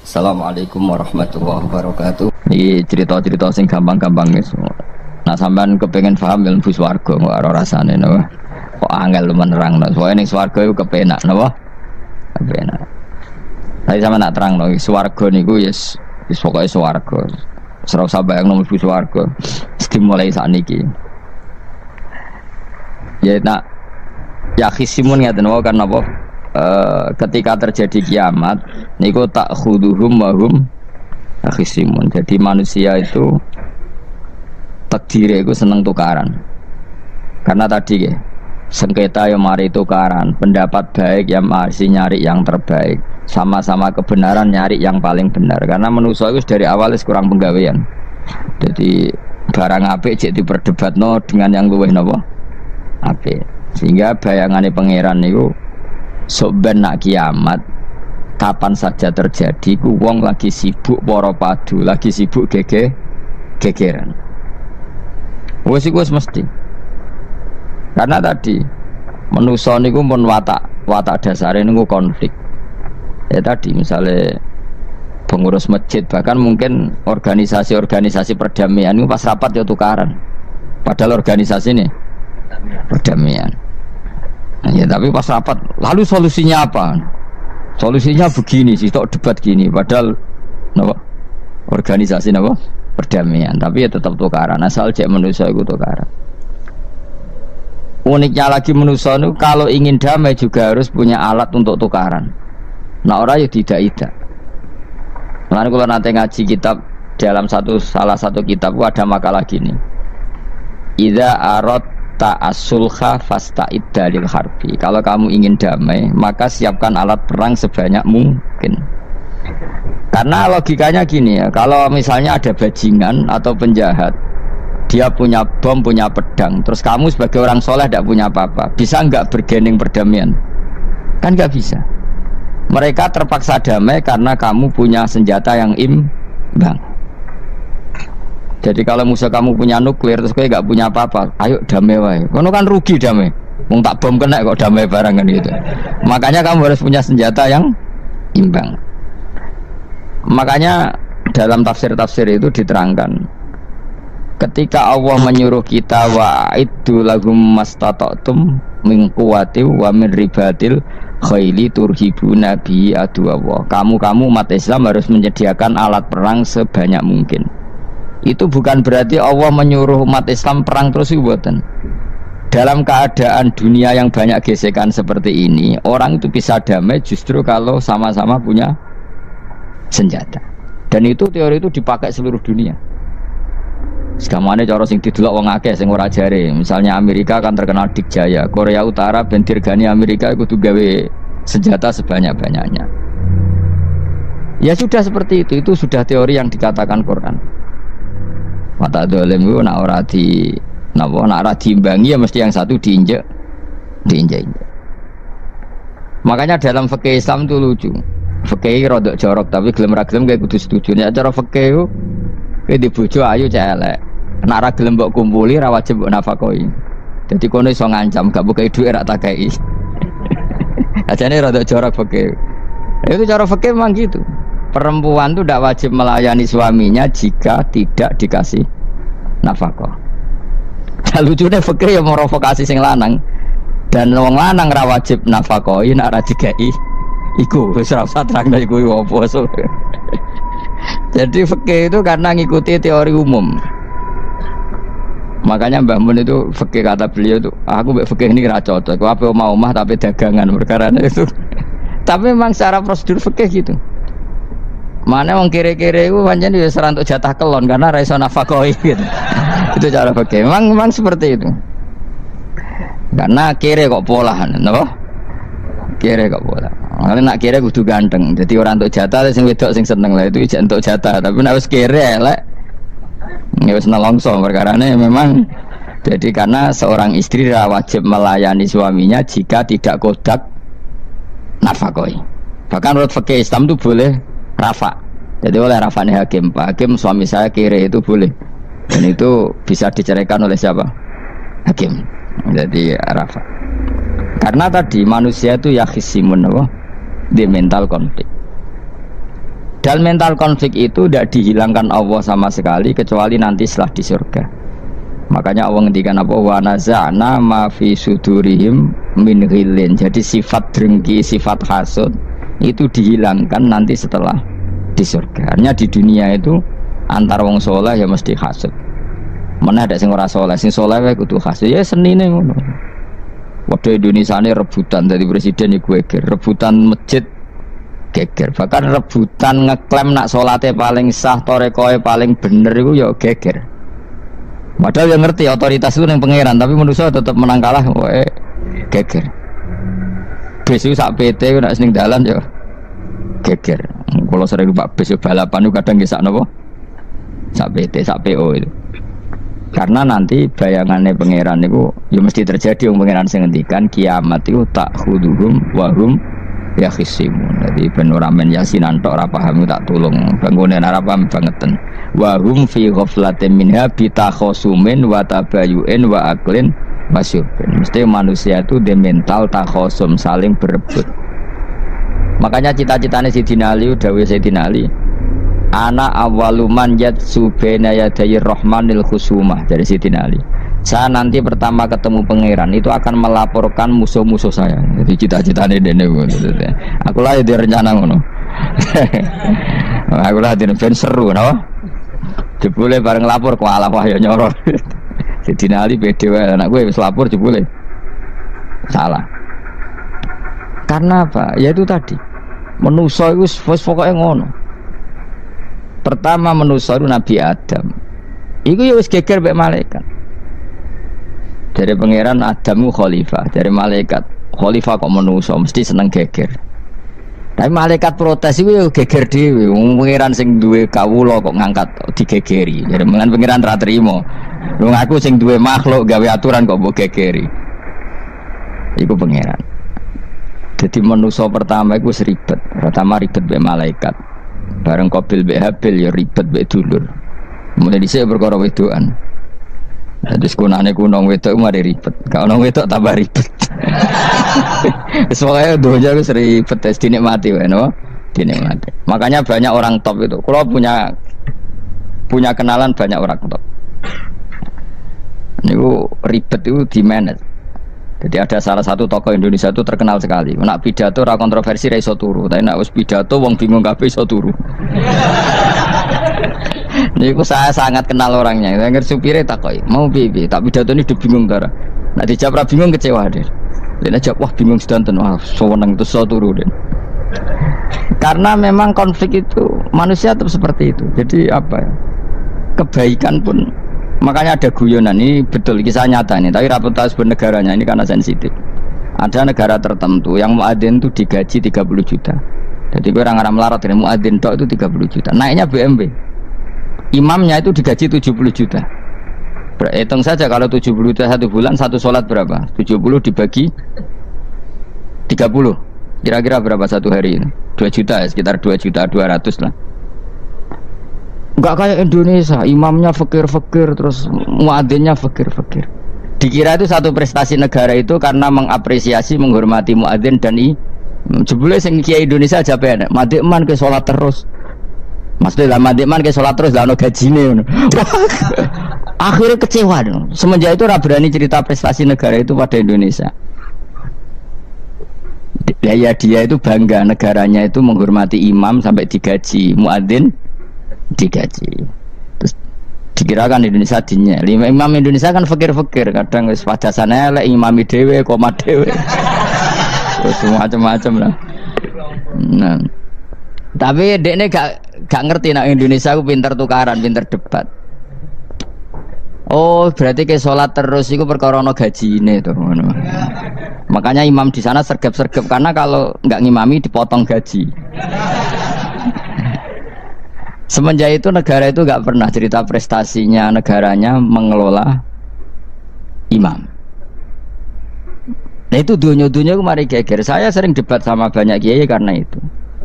Assalamualaikum warahmatullahi wabarakatuh. Ini cerita-cerita sing gampang-gampang guys. Nah sampean kepengen paham ilmu swarga kok ora rasane napa. Kok angel menerang no. Soale ning swarga iku kepenak napa? Kepenak. Tapi sampean nak terangno swarga niku wis pokoke swarga. Ora usah bayangno mlebu swarga. Dimulai sakniki. Ya nak ya khisimun ngaten wae kan napa? Ketika terjadi kiamat niku tak khuduhum wahum akhisimun. Jadi manusia itu takdir itu seneng tukaran karena tadi ya sengketa yang mari tukaran, pendapat baik yang masih nyari yang terbaik, sama-sama kebenaran nyari yang paling benar karena manusia itu dari awal kurang penggawean. Jadi barang apik cek diperdebatno dengan yang luwih napa apik, sehingga bayangannya pangeran niku sok ben nak kiamat kapan saja terjadi ku wong lagi sibuk para padu, lagi sibuk gegeran. Wes iku mesti. Karena tadi manusa niku pun watak dasare niku konflik. Ya tadi misalnya pengurus masjid bahkan mungkin organisasi-organisasi perdamaian itu pas rapat ya tukaran. Padahal organisasi ini perdamaian. Ya tapi pas rapat, lalu solusinya apa? Solusinya begini sih, tok debat gini. Padahal, napa? Organisasi napa? Perdamaian. Tapi ya tetap tukaran. Asal cek manusia itu tukaran. Uniknya lagi manusia itu kalau ingin damai juga harus punya alat untuk tukaran. Nah orang ya tidak. Lalu kalau nanti ngaji kitab dalam salah satu kitab ada makalah gini. Idza arad ta'asulha fasta'id dalil harbi. Kalau kamu ingin damai, maka siapkan alat perang sebanyak mungkin. Karena logikanya gini ya, kalau misalnya ada bajingan atau penjahat, dia punya bom, punya pedang, terus kamu sebagai orang soleh tidak punya apa-apa, bisa nggak bergening perdamaian? Kan nggak bisa. Mereka terpaksa damai karena kamu punya senjata yang imbang. Jadi kalau musuh kamu punya nuklir terus kowe gak punya apa-apa, ayo damai wae. Kono kan rugi damai. Wong tak bom kena kok damai barang kan gitu. Makanya kamu harus punya senjata yang imbang. Makanya dalam tafsir-tafsir itu diterangkan ketika Allah menyuruh kita wa'iddu lahum mastata'tum min quwwati wa min ribatil khaili turhibuna bi aduwallah. Kamu umat Islam harus menyediakan alat perang sebanyak mungkin. Itu bukan berarti Allah menyuruh umat Islam perang terus buatan. Dalam keadaan dunia yang banyak gesekan seperti ini, orang itu bisa damai justru kalau sama-sama punya senjata. Dan itu teori itu dipakai seluruh dunia. Segamane cara sing didelok wong akeh sing ora jare. Misalnya Amerika kan terkenal dikjaya, Korea Utara ben dirgani Amerika kudu gawe senjata sebanyak-banyaknya. Ya sudah seperti itu sudah teori yang dikatakan Quran. Mata dolim itu nak ora di diimbangi ya mesti yang satu diinjek. Makanya dalam fikih Islam itu lucu. Fikih rodok jorok tapi gelem ra gelem kayak kudu setuju. Nek cara fikih itu kayak di bojo ayu celek. Nek ra gelem mbok kumpuli ra wajib mbok nafakoi. Jadi kono iso ngancam gak buka dhuwit ra takei. Ajane rodok jorok fikih. Itu cara fikih memang gitu. Perempuan itu tidak wajib melayani suaminya jika tidak dikasih nafkah. Dan lucunya fikih yang merovokasi sing lanang dan wong lanang ra wajib nafkahi nek ra digawe iku wis ora usah terangno iku opo. Jadi fikih itu karena ngikuti teori umum. Makanya Mbah Mun itu fikih kata beliau itu aku mbek fikih ini ra cocok. Aku apa omah tapi dagangan perkara itu. Tapi memang secara prosedur fikih gitu. Mana wong kere-kere itu pancen wis ora entuk jatah kelon karena ra iso nafkahi gitu. Itu cara fikih. Memang seperti itu. Karena kere kok polahan, napa? Kere kok pola. Karena nak kere kudu ganteng. Jadi orang entuk jatah sing wedok sing seneng lah itu ijek entuk jatah. Tapi nek wis kere elek ya wis nelongso perkarane memang. Jadi karena seorang istri wajib melayani suaminya jika tidak kodak nafkahi. Bahkan menurut fikih Islam itu boleh rafa. Jadi oleh rafane hakim, Pak Hakim suami saya kere itu boleh. Dan itu bisa diceraikan oleh siapa? Hakim. Jadi rafa. Karena tadi manusia itu ya khisimun apa? Di mental konflik. Dan mental konflik itu tidak dihilangkan Allah sama sekali kecuali nanti setelah di surga. Makanya Allah ngendikan apa, wa naza'na ma fi sudurihim min ghillin. Jadi sifat dengki, sifat hasud itu dihilangkan nanti setelah di surga. Artinya di dunia itu antar wong soleh ya mesti hasud. Mana ada sing ora soleh, sing soleh wae kudu hasud. Ya senine ngono. Waktu Indonesia ini rebutan dari presiden iku geger, rebutan masjid geger, bahkan rebutan ngeklaim nak sholatnya paling sah, torekoe paling bener itu ya geger. Padahal yang ngerti otoritas itu yang pangeran, tapi manusia tetap menang kalah, geger. Bis itu sak PT nak seneng dalan ya geger. Kalau sering lupa bis balapan itu kadang kisah nopo sak PT, sak PO itu. Karena nanti bayangannya pangeran itu ya mesti terjadi, pangeran sing ngendikan kiamat itu tak khuduhum wahum ya khisimun. Jadi penuramen yasinan tok ora paham tak tulung bangunan ora paham bangeten. Wahum fi ghaflatin minha bitakhasumin wa tabayu'in wa aklin masyubin. Mesti manusia itu de mental takhasum, saling berebut. Makanya cita-citanya Sayyidina Ali, dawuh Sayyidina Ali, ana awaluman yatsu baina yadayir rahmanil khusumah. Dari Sayyidina Ali, saya nanti pertama ketemu pangeran itu akan melaporkan musuh-musuh saya. Jadi cita-citanya dene aku lah di rencana ngono. Aku lah di ben seru no. Jebule bareng lapor ku ala wah ya nyoro. Sayyidina Ali pede wae anak gue wis lapor jebule. Salah. Karena apa? Ya itu tadi. Manusa iku wis pokoke ngono. Pertama manusia itu Nabi Adam. Iku ya wis geger mek malaikat. Dari pangeran Adam itu khalifah, dari malaikat khalifah kok manusia mesti seneng geger. Tapi malaikat protes itu ya geger dhewe. Pangeran sing duwe kawula kok ngangkat digegeri. Jadi mengan pangeran ra trimo. Wong aku sing duwe makhluk gawe aturan kok mbok gegeri. Iku pangeran. Jadi manusia pertama itu ribet. Pertama ribet mek malaikat. Bareng Qabil mbek Habil ya ribet mbek dulur. Mulai dhisik perkara wedokan. Jadi sekunane kunong wedok mari ribet. Kalau nong wedok tambah ribet. Soalnya doanya wis ribet tes dinikmati wae no. Dinikmati. Makanya banyak orang top itu. Kalau punya kenalan banyak orang top. Niku ribet itu di manage. Jadi ada salah satu tokoh Indonesia itu terkenal sekali. Nak pidato ra kontroversi ra iso turu, tapi nak wis pidato wong bingung kabeh iso turu. Niku saya sangat kenal orangnya. Saya ngerti supire takoki, "Mau piye?" Tak pidato ini bingung cara. Nak dijawab ra bingung kecewa deh. Dia jawab, "Wah, bingung sedanten." Wah, seneng terus iso turu deh. Karena memang konflik itu manusia tetap seperti itu. Jadi apa ya? Kebaikan pun makanya ada guyonan ini betul kisah nyata ini, tapi reputasi bernegaranya ini karena sensitif. Ada negara tertentu yang muadzin itu digaji 30 juta. Jadi orang melarat ini muadzin tok itu 30 juta. Naiknya BMW. Imamnya itu digaji 70 juta. Hitung saja kalau 70 juta satu bulan, satu sholat berapa? 70 dibagi 30. Kira-kira berapa satu hari ini? 2 juta ya, sekitar 2 juta 200 lah. Enggak kayak Indonesia, imamnya fakir-fakir, terus muadzinnya fakir-fakir. Dikira itu satu prestasi negara itu karena mengapresiasi, menghormati muadzin dan jebule sing kiai Indonesia aja penak. Madikman ke sholat terus. Maksudnya lah madikman ke sholat terus lah ono gajine. Akhirnya kecewa dong. Semenjak itu ora berani cerita prestasi negara itu pada Indonesia. Ya dia itu bangga negaranya itu menghormati imam sampai digaji, muadzin digaji. Terus dikirakan Indonesia dinya. Imam Indonesia kan fakir-fakir, kadang wis padasane elek imami dhewe, koma dhewe. Terus macam-macam lah. Nah. Tapi dekne gak ngerti nak Indonesia ku pinter tukaran, pinter debat. Oh, berarti ke sholat terus itu perkara ono gajine to ngono. Makanya imam di sana sergap-sergap karena kalau nggak ngimami dipotong gaji. Semenjak itu negara itu nggak pernah cerita prestasinya negaranya mengelola imam. Nah itu dunia-dunia kemarin geger. Saya sering debat sama banyak kiai karena itu.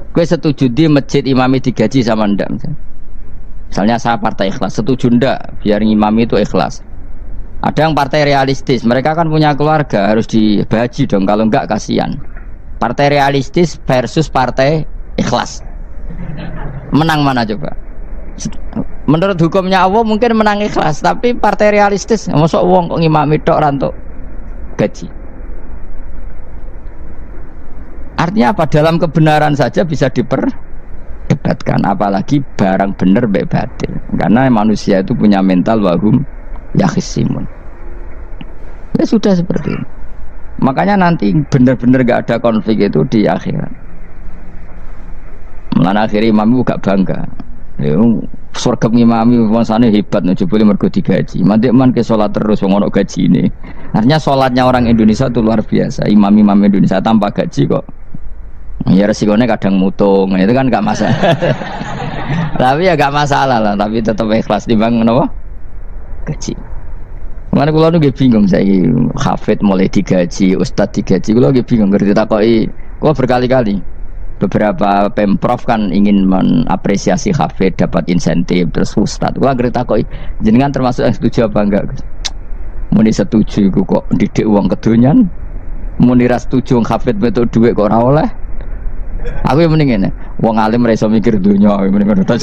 Gue setuju di masjid imami digaji sama ndak. Misalnya saya partai ikhlas, setuju ndak biar imami itu ikhlas. Ada yang partai realistis, mereka kan punya keluarga harus dibaji dong, kalau enggak kasihan. Partai realistis versus partai ikhlas. Menang mana coba? Menurut hukumnya Allah mungkin menang ikhlas, tapi partai realistis, mosok wong kok ngimami tok rantuk gaji. Artinya apa? Dalam kebenaran saja bisa diperdebatkan, apalagi barang bener mbek batil. Karena manusia itu punya mental wahum yakhisimun. Ya sudah seperti ini. Makanya nanti benar-benar gak ada konflik itu di akhirat. Mulane akhirnya imam gak bangga. Ya surga ngimami mangsane hebat nih, jebule mergo digaji. Mandek man ke salat terus wong ono gajine. Artinya salatnya orang Indonesia itu luar biasa. Imam-imam Indonesia tanpa gaji kok. Ya resikonya kadang mutung, itu kan gak masalah. Tapi ya gak masalah lah, tapi tetap ikhlas timbang napa? Gaji. Mana kalau nu bingung saya hafid mulai digaji, ustad digaji, kalau bingung ngerti takoki. Kalau berkali-kali beberapa pemprov kan ingin mengapresiasi hafid dapat insentif terus ustad. Kalau ngerti takoki jenengan termasuk yang setuju apa enggak? Muni setuju kok didik uang kedonyan. Muni ra setuju hafid betul duit kok ora oleh. Aku yang mending ini, wong alim ra iso mikir dunya, mending ngono ta.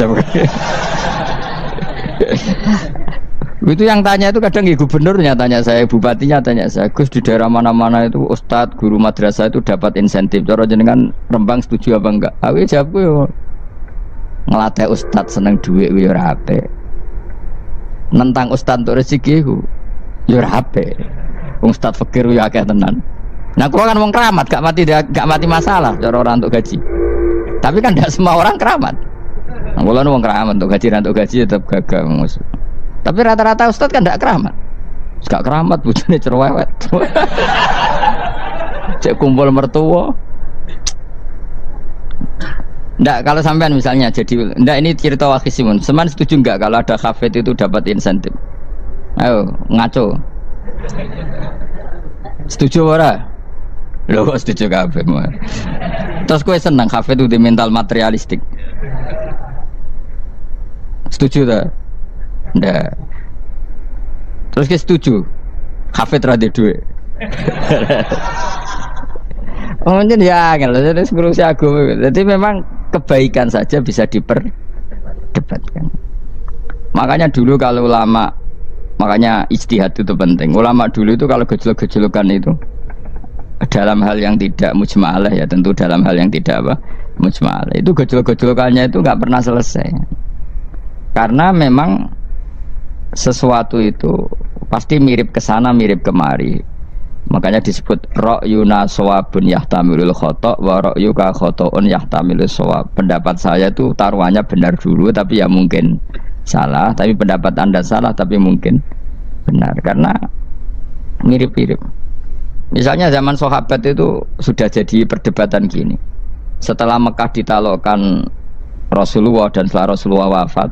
Itu yang tanya itu kadang ya gubernurnya tanya saya, bupatinya tanya saya, Gus di daerah mana-mana itu ustadz, guru madrasah itu dapat insentif. Cara jenengan Rembang setuju apa enggak? Aku jawabku yo ngelatih ustadz seneng duit yo ora apik. Nentang ustadz untuk rezeki ku yo ora apik. Wong ustadz fakir yo akeh tenan. Nah, kula kan wong keramat, gak mati masalah cara orang untuk gaji. Tapi kan tidak semua orang keramat. Nah, kula wong keramat untuk gaji tetap gagal. Tapi rata-rata ustadz kan tidak keramat. Gak keramat bojone cerewet. Cek kumpul mertua. Ndak, kalau sampean misalnya jadi ndak, ini cerita Wakhisimun. Seman setuju enggak kalau ada hafid itu dapat insentif? Ayo ngaco. Setuju ora? Lho kok setuju kabeh. Terus kowe seneng hafid itu di mental materialistik. Setuju tak? Ndak. Terus ke setuju hafid ra de duwe. Mungkin ya kan, jadi ngurusi agama. Jadi memang kebaikan saja bisa diperdebatkan. Makanya dulu kalau ulama, makanya ijtihad itu penting. Ulama dulu itu kalau gejolak-gejolokan itu dalam hal yang tidak mujma'alah, ya tentu dalam hal yang tidak apa mujma'alah, itu gejolak-gejolokannya itu nggak pernah selesai. Karena memang sesuatu itu pasti mirip ke sana mirip kemari. Makanya disebut ra'yuna shawabun yahtamilul khata' wa ra'yuka khata'un yahtamilus shawab. Pendapat saya itu taruhannya benar dulu tapi ya mungkin salah, tapi pendapat Anda salah tapi mungkin benar karena mirip-mirip. Misalnya zaman sahabat itu sudah jadi perdebatan gini. Setelah Mekah ditaklukkan Rasulullah dan setelah Rasulullah wafat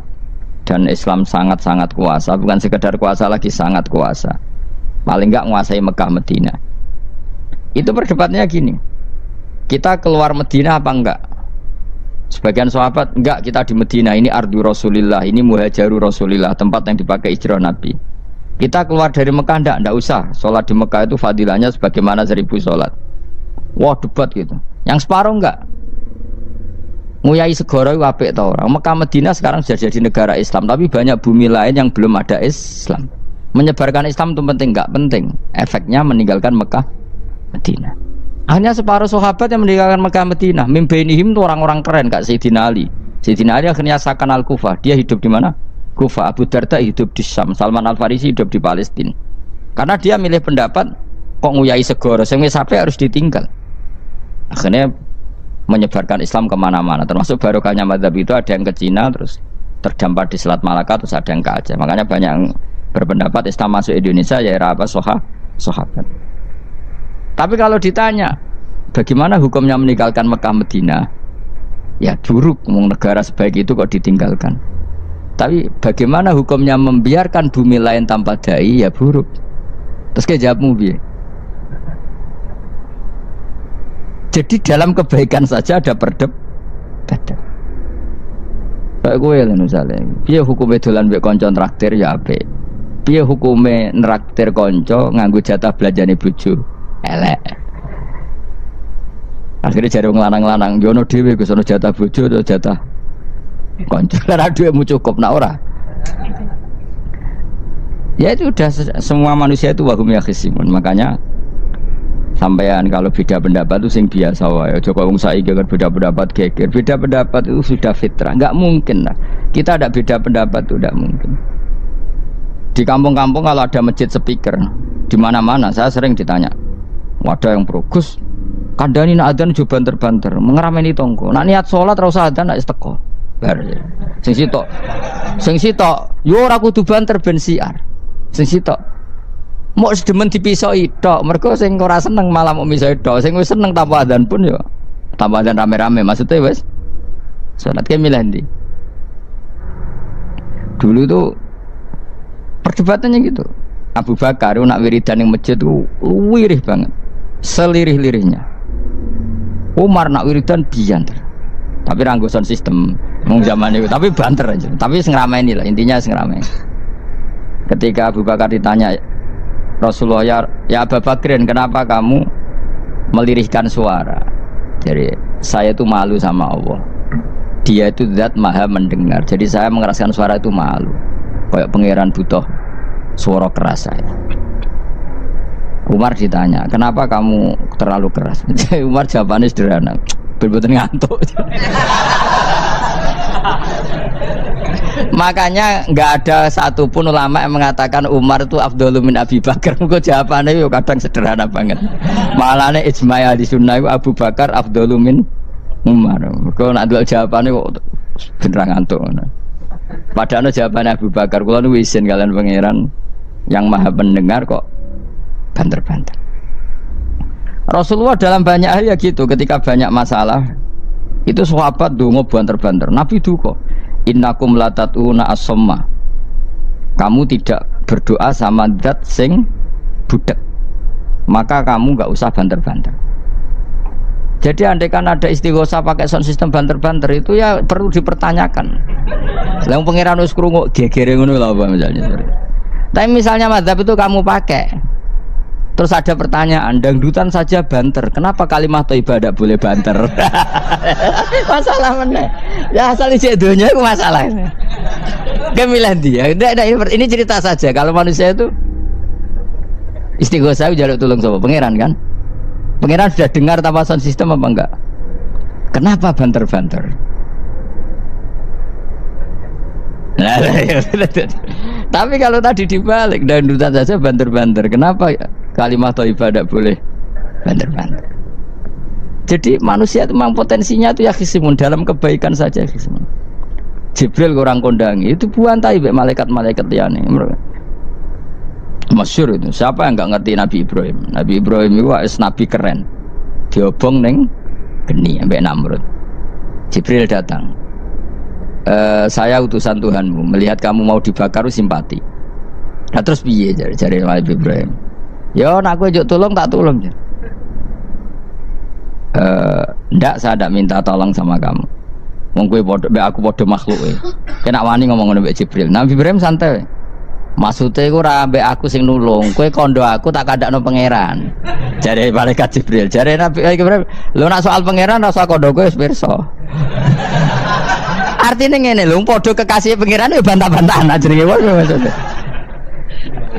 dan Islam sangat-sangat kuasa, bukan sekedar kuasa lagi, sangat kuasa. Paling enggak menguasai Mekah Medina. Itu perdebatannya gini. Kita keluar Medina apa enggak? Sebagian sahabat enggak, kita di Medina, ini ardu Rasulillah, ini muhajaru Rasulillah, tempat yang dipakai hijrah Nabi. Kita keluar dari Mekah enggak usah. Sholat di Mekah itu fadilahnya sebagaimana 1000 sholat. Wah, debat gitu. Yang separuh enggak. Nguyai segoro itu apik tau orang. Mekah Medina sekarang sudah jadi negara Islam, tapi banyak bumi lain yang belum ada Islam. Menyebarkan Islam itu penting enggak? Penting. Efeknya meninggalkan Mekah Medina. Hanya separuh sahabat yang meninggalkan Mekah Medina. Mimbainihim itu orang-orang keren, Kak Sayyidina Ali. Sayyidina Ali akhirnya sakan Al-Kufah. Dia hidup di mana? Kufah. Abu Darda hidup di Syam. Salman Al-Farisi hidup di Palestina. Karena dia milih pendapat kok nguyai segoro, sing wis sampai harus ditinggal. Akhirnya menyebarkan Islam kemana-mana. Termasuk barokahnya madzhab itu ada yang ke Cina, terus terdampar di Selat Malaka, terus ada yang ke Aceh. Makanya banyak yang berpendapat Islam masuk Indonesia ya era apa sahabat. Tapi kalau ditanya bagaimana hukumnya meninggalkan Mekah Medina, ya buruk. Negara sebaik itu kok ditinggalkan. Tapi bagaimana hukumnya membiarkan bumi lain tanpa dai, ya buruk. Terus kayak jawabmu piye? Jadi dalam kebaikan saja ada perdebatan. Kayak gue lah misalnya, piye hukumnya dolan mbek kanca traktir ya apik. Piye hukumnya nraktir kanca nganggo jatah belanjane bojo? Elek. Akhirnya jare wong lanang-lanang yo ono dhewe Gus ono jatah bojo atau jatah kanca. Ora duwemu cukup nak ora. Ya itu udah semua manusia itu wahum yakhisimun. Makanya sampean kalau beda pendapat itu sing biasa wae. Aja kok wong saiki kan beda pendapat geger. Beda pendapat itu sudah fitrah. Enggak mungkin lah. Kita ada beda pendapat itu enggak mungkin. Di kampung-kampung kalau ada masjid speaker di mana-mana saya sering ditanya. Wadah yang progus kandhani nak adzan jo banter-banter, mengerameni tonggo. Nak niat salat ora usah adzan nak teko. Bar. Sing sitok yo ora kudu banter ben siar. Sing sitok mau sedemen dipisoi tok, mergo sing ora seneng malah mau misoi tok, sing wis seneng tanpa adzan pun yo tanpa adzan rame-rame maksudnya wis salat ke milih ndi. Dulu tuh perdebatannya gitu. Abu Bakar nak wiridan ning masjid tuh wirih banget. Selirih-lirihnya. Umar nak wiridan bianter. Tapi ranggosan sistem mung zaman itu, tapi banter aja. Tapi sing rameni lah, intinya sing rameni. Ketika Abu Bakar ditanya Rasulullah ya Abu Bakrin kenapa kamu melirihkan suara? Jadi saya itu malu sama Allah. Dia itu zat maha mendengar. Jadi saya mengeraskan suara itu malu. Kayak pangeran butuh suara keras saya. Umar ditanya kenapa kamu terlalu keras? Umar jawabannya sederhana. Betul-betul ngantuk. Makanya nggak ada satupun ulama yang mengatakan Umar itu afdhalu min Abi Bakar. Kok jawabannya yo kadang sederhana banget. Malahnya ijma' ahli sunnah itu Abu Bakar afdhalu min Umar. Kok nak dual jawabannya kok beneran ngantuk. Padahal jawabannya Abu Bakar. Kalau nu isin kalian pangeran yang maha pendengar kok banter-banter. Rasulullah dalam banyak hal ya gitu. Ketika banyak masalah itu sahabat dongo banter-banter. Nabi duka innakum latatuna as-somma. Kamu tidak berdoa sama zat sing budek, maka kamu enggak usah banter-banter. Jadi andai kan ada istighosah pakai sound system banter-banter itu ya perlu dipertanyakan. Lah pangeran wis krungu gegere ngono lho apa misalnya. Tapi misalnya mazhab itu kamu pakai, terus ada pertanyaan, dangdutan saja banter, kenapa kalimat thayyibah tidak boleh banter? Masalah mana? Ya asal isi dunia itu masalah. Kemilan dia. Ini cerita saja. Kalau manusia itu istighosah jaluk tulung sama pangeran kan? Pangeran sudah dengar tanpa sound system apa enggak? Kenapa banter-banter? Tapi kalau tadi dibalik dangdutan saja banter-banter, kenapa kalimat thayyibah tidak boleh banter-banter? Jadi manusia itu memang potensinya itu ya khisimun dalam kebaikan saja khisimun. Jibril kurang kondangi itu buantai malaikat-malaikat liyane. Masyhur itu. Siapa yang enggak ngerti Nabi Ibrahim? Nabi Ibrahim itu nabi keren. Diobong ning geni ambek Namrud. Jibril datang. Saya utusan Tuhanmu, melihat kamu mau dibakar simpati. Nah terus piye jare Nabi Ibrahim? Ya nak kowe njuk tolong tak tolong ya. Ndak saya ndak minta tolong sama kamu. Wong kowe padha aku padha makhluke. Kena wani ngomong ngono mbek Jibril. Nabi Ibrahim santai. Maksude iku ora mbek aku sing nulung, kowe kandha aku tak kandakno pangeran. Jare malaikat Jibril, jare Nabi Ibrahim, lho nak soal pangeran rasa kandha kowe wis pirsa. Artinya ngene lho, padha kekasih pangeran yo bantah-bantahan jenenge wae maksudnya.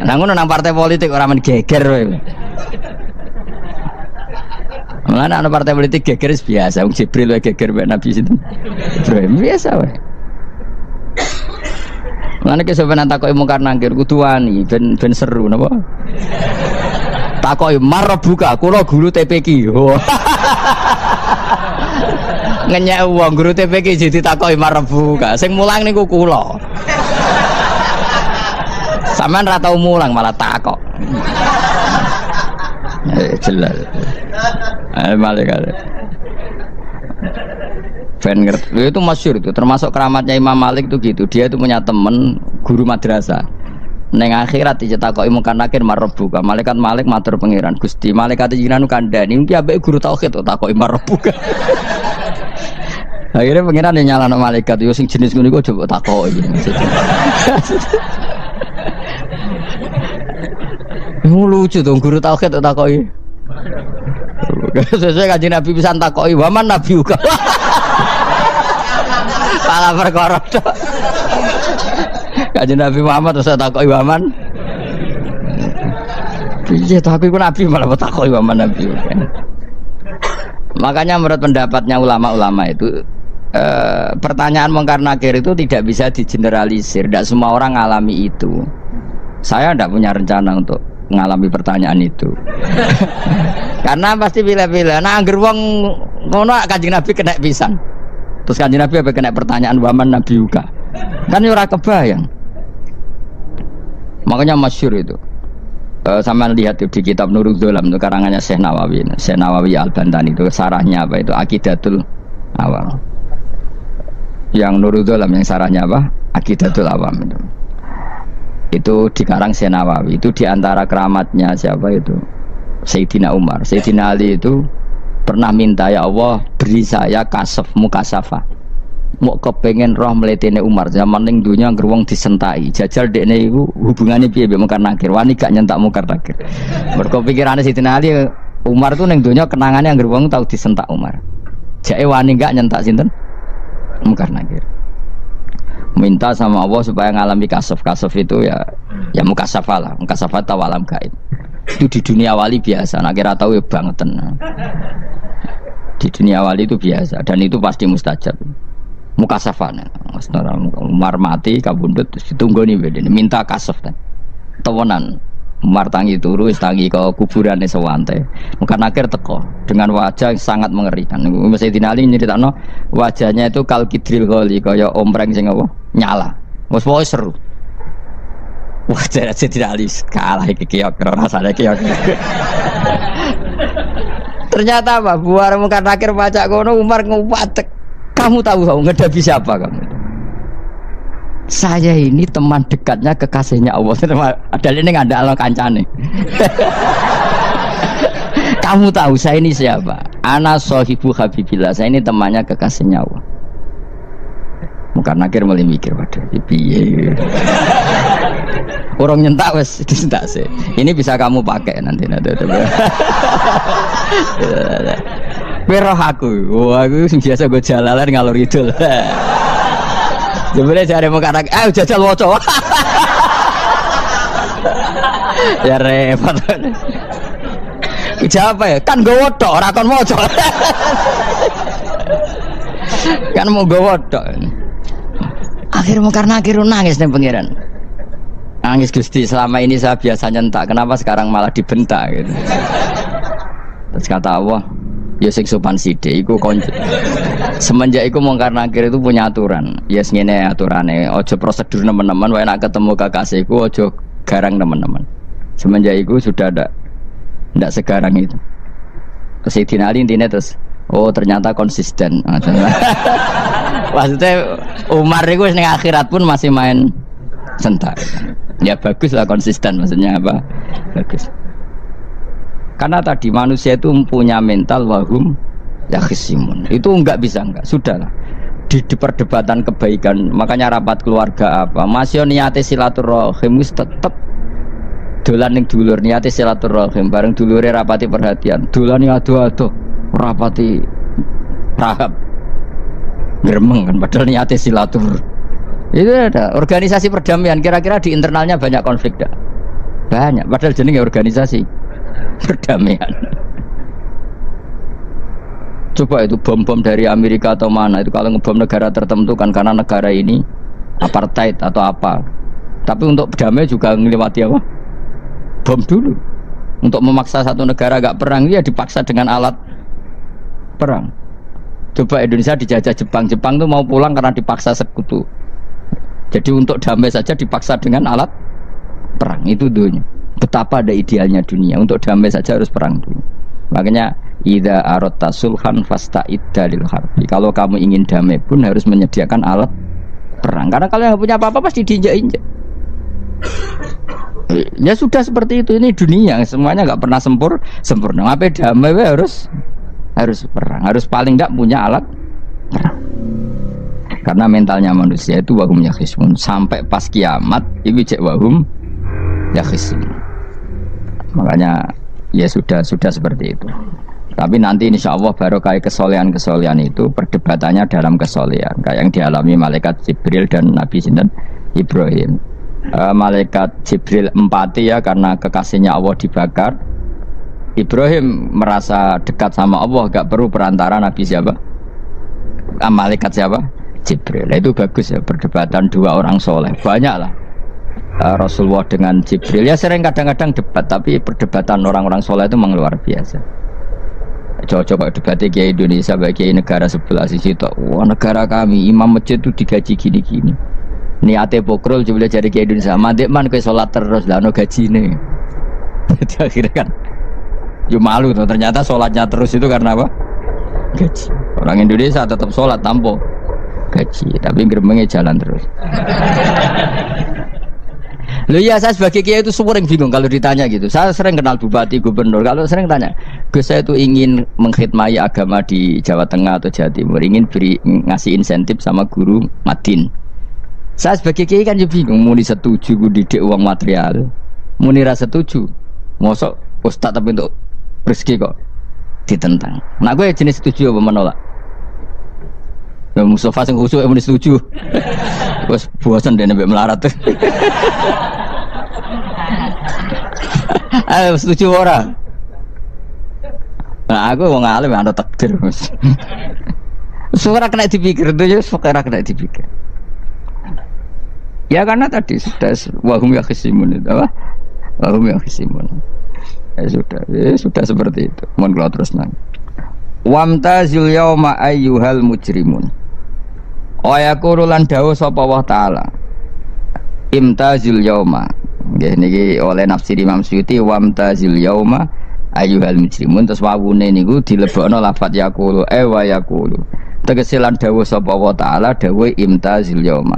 Nah ngono nang partai politik ora men geger kowe. Mulane ana partai politik geger biasa, wong Jibril wae geger mek Nabi sinten. Ibrahim biasa wae. Mulane ki sampeyan takoki mungkar nangkir kudu wani ben seru napa? Takoki marbuka kula guru TPQ. Ngenyek wong guru TPQ jadi takoki marbuka. Sing mulang niku kula. Sampeyan ra tau mulang malah takok. Jelas. Malaikat. Ben ngerti. Itu masyhur itu, termasuk keramatnya Imam Malik itu gitu. Dia itu punya temen guru madrasah. Neng akhirat dicetakoki mungkar nakir marbuka. Malaikat Malik matur pangeran Gusti, malaikat jenengan kandhani iki ambek guru tauhid kok takoki marbuka. Akhirnya pangeran yang nyalano malaikat yo sing jenis ngono iku coba takoki. Lucu dong guru tauhid takoki. Sesuai Kanjeng Nabi pisan takoki waman nabi uga. Pala perkara tok. Kanjeng Nabi Muhammad terus takoki waman. Piye to aku iku nabi malah takoki waman nabi uga. Makanya menurut pendapatnya ulama-ulama itu pertanyaan mungkar nakir itu tidak bisa digeneralisir. Tidak semua orang ngalami itu. Saya tidak punya rencana untuk mengalami pertanyaan itu. Karena pasti pilih-pilih. Nah, angger wong ngono Kanjeng Nabi kena pisan. Terus Kanjeng Nabi apa kena pertanyaan waman nabi uga. Kan ora kebayang. Makanya masyhur itu. Sama lihat di kitab Nurul Dzolam itu karangannya Syekh Nawawi Al-Bantani itu sarahnya apa itu Aqidatul Awam. Yang Nurul Dzolam yang sarahnya apa? Aqidatul Awam itu. Itu dikarang Syekh Nawawi. Itu diantara keramatnya siapa itu? Sayyidina Umar. Sayyidina Ali itu pernah minta, ya Allah beri saya kasaf mukasafah. Mau kepengen roh meletene Umar zaman ning dunya angger wong disentai. Jajal dekne iku hubungane piye mbek mungkar nakir. Wani gak nyentak mungkar nakir. Mergo pikirane Sayyidina Ali Umar tuh ning dunya kenangane angger wong tau disentak Umar. Jake wani gak nyentak sinten? Mungkar nakir. Minta sama Allah supaya ngalami kasaf itu ya mukasafah lah, mukasafah tawalam gaib. Itu di dunia wali biasa, nak kira tahu ya bangetan. Di dunia wali itu biasa dan itu pasti mustajab. Mukasafah, Umar mati kabundut terus ditunggu nih bedene minta kasaf kan. Tawanan Umar tangi turu, tangi ke kuburan sewante. Mungkin akhir teko dengan wajah yang sangat mengerikan. Mesti dinali nyeritakno wajahnya itu kal kidril ghali kaya ompreng sing apa nyala. Wes pokoke seru. Wajah dinali kalah iki kiok rasane kiok. Ternyata apa? Buar mungkin akhir baca kono Umar ngupatek. Kamu tahu ngedapi siapa kamu? Saya ini teman dekatnya kekasihnya Allah. Ada ini nggak ada Allah kancane. Kamu tahu saya ini siapa? Ana sohibu habibillah. Saya ini temannya kekasihnya Allah. Bukan akhir mulai mikir waduh piye. Orang nyentak wes disentak sih. Ini bisa kamu pakai nanti. Peroh aku. Wah aku biasa gue jalalan ngalor idul. Sebenarnya cari muka anak, jajal woco. Ya repot. Siapa ya? Kan gue wodok, orang kon woco. Kan mau gue wodok. Akhirnya karena nangis nih pangeran. Nangis Gusti, selama ini saya biasa nyentak, kenapa sekarang malah dibentak gitu. Terus kata Allah, ya sing sopan sithik iku konco. Semenjak iku mungkar nakir itu punya aturan. Ya yes, ngene aturane, ojo prosedur teman-teman wae nek ketemu kekasihku ojo garang teman-teman. Semenjak iku sudah ndak segarang itu. Sayyidina Ali intine terus ternyata konsisten. Maksudnya Umar itu ning akhirat pun masih main sentak. Ya bagus lah konsisten, maksudnya apa? Bagus. Karena tadi manusia itu punya mental wahum yakhisimun. Itu enggak bisa sudahlah. Di perdebatan kebaikan, makanya rapat keluarga apa? Masih niate silaturahim wis tetep dolan ning dulur niate silaturahim bareng dulure rapati perhatian. Dolani ado-ado rapati rahab. Gremeng kan padahal niate silatur. Itu ada organisasi perdamaian, kira-kira di internalnya banyak konflik dah. Banyak, padahal jenenge organisasi perdamaian. Coba itu bom-bom dari Amerika atau mana itu kalau ngebom negara tertentu kan karena negara ini apartheid atau apa. Tapi untuk damai juga ngelewati apa? Bom dulu. Untuk memaksa satu negara agak perang dia dipaksa dengan alat perang. Coba Indonesia dijajah Jepang, Jepang tuh mau pulang karena dipaksa sekutu. Jadi untuk damai saja dipaksa dengan alat perang itu dunia. Betapa ada idealnya dunia, untuk damai saja harus perang dulu. Makanya idza aratta sulhan fasta'id dalil harbi. Kalau kamu ingin damai pun harus menyediakan alat perang. Karena kalau yang punya apa-apa pasti diinjak-injak. Ya sudah seperti itu, ini dunia semuanya nggak pernah sempurna. Apa damai harus perang, harus paling nggak punya alat perang. Karena mentalnya manusia itu wahum yakhisimun. Sampai pas kiamat itu cek wahum yakhisimun. Makanya ya sudah seperti itu. Tapi nanti insya Allah barokah kesolehan-kesolehan itu perdebatannya dalam kesolehan kayak yang dialami malaikat Jibril dan Nabi Sinten Ibrahim. Malaikat Jibril empati ya karena kekasihnya Allah dibakar. Ibrahim merasa dekat sama Allah, gak perlu perantara Nabi siapa? Malaikat siapa? Jibril. Itu bagus ya perdebatan dua orang soleh. Banyak lah. Rasulullah dengan Jibril ya sering kadang-kadang debat, tapi perdebatan orang-orang soleh itu memang luar biasa. Coba debatnya Kiai Indonesia bagi negara sebelah sisi itu, wah negara kami imam masjid itu digaji gini-gini. Niate pokrol coba cari Kiai Indonesia, mandek man ke sholat terus lah no gaji nih. Jadi akhirnya kan, yo malu tuh ternyata sholatnya terus itu karena apa? Gaji. Orang Indonesia tetap sholat tanpa gaji, tapi gerbangnya jalan terus. Loh ya saya sebagai kiai itu sering bingung kalau ditanya gitu. Saya sering kenal bupati, gubernur. Kalau sering tanya, Gus saya itu ingin mengkhidmati agama di Jawa Tengah atau Jawa Timur, ingin ngasih insentif sama guru Madin. Saya sebagai kiai kan juga bingung. Muni setuju gue didik uang material, muni rasa setuju. Mosok ustad tapi untuk rezeki kok ditentang. Nah gue jenis setuju apa menolak? Ya Mustafa sing khusyuk muni setuju. Wes bosan deh nabi melarat tuh. Ayo setuju orang. Nah aku mau ngalim ada takdir mas. Suara kena dipikir tuh ya, suara kena dipikir. Ya karena tadi sudah wahum ya khisimun itu apa? Wahum ya khisimun. Ya sudah seperti itu. Mohon kalau terus nang. Wamtazil yauma ayyuhal mujrimun. Wa yaqulan dawu sapa Allah taala. Imtazil yauma. Nggih niki oleh nafsir Imam Suyuti wamtazil yauma ayyuhal mujrimun terus wawune niku dilebokno lafaz yaqulu wa yaqulu. Tegese lan dawu sapa Allah taala dawu imtazil yauma.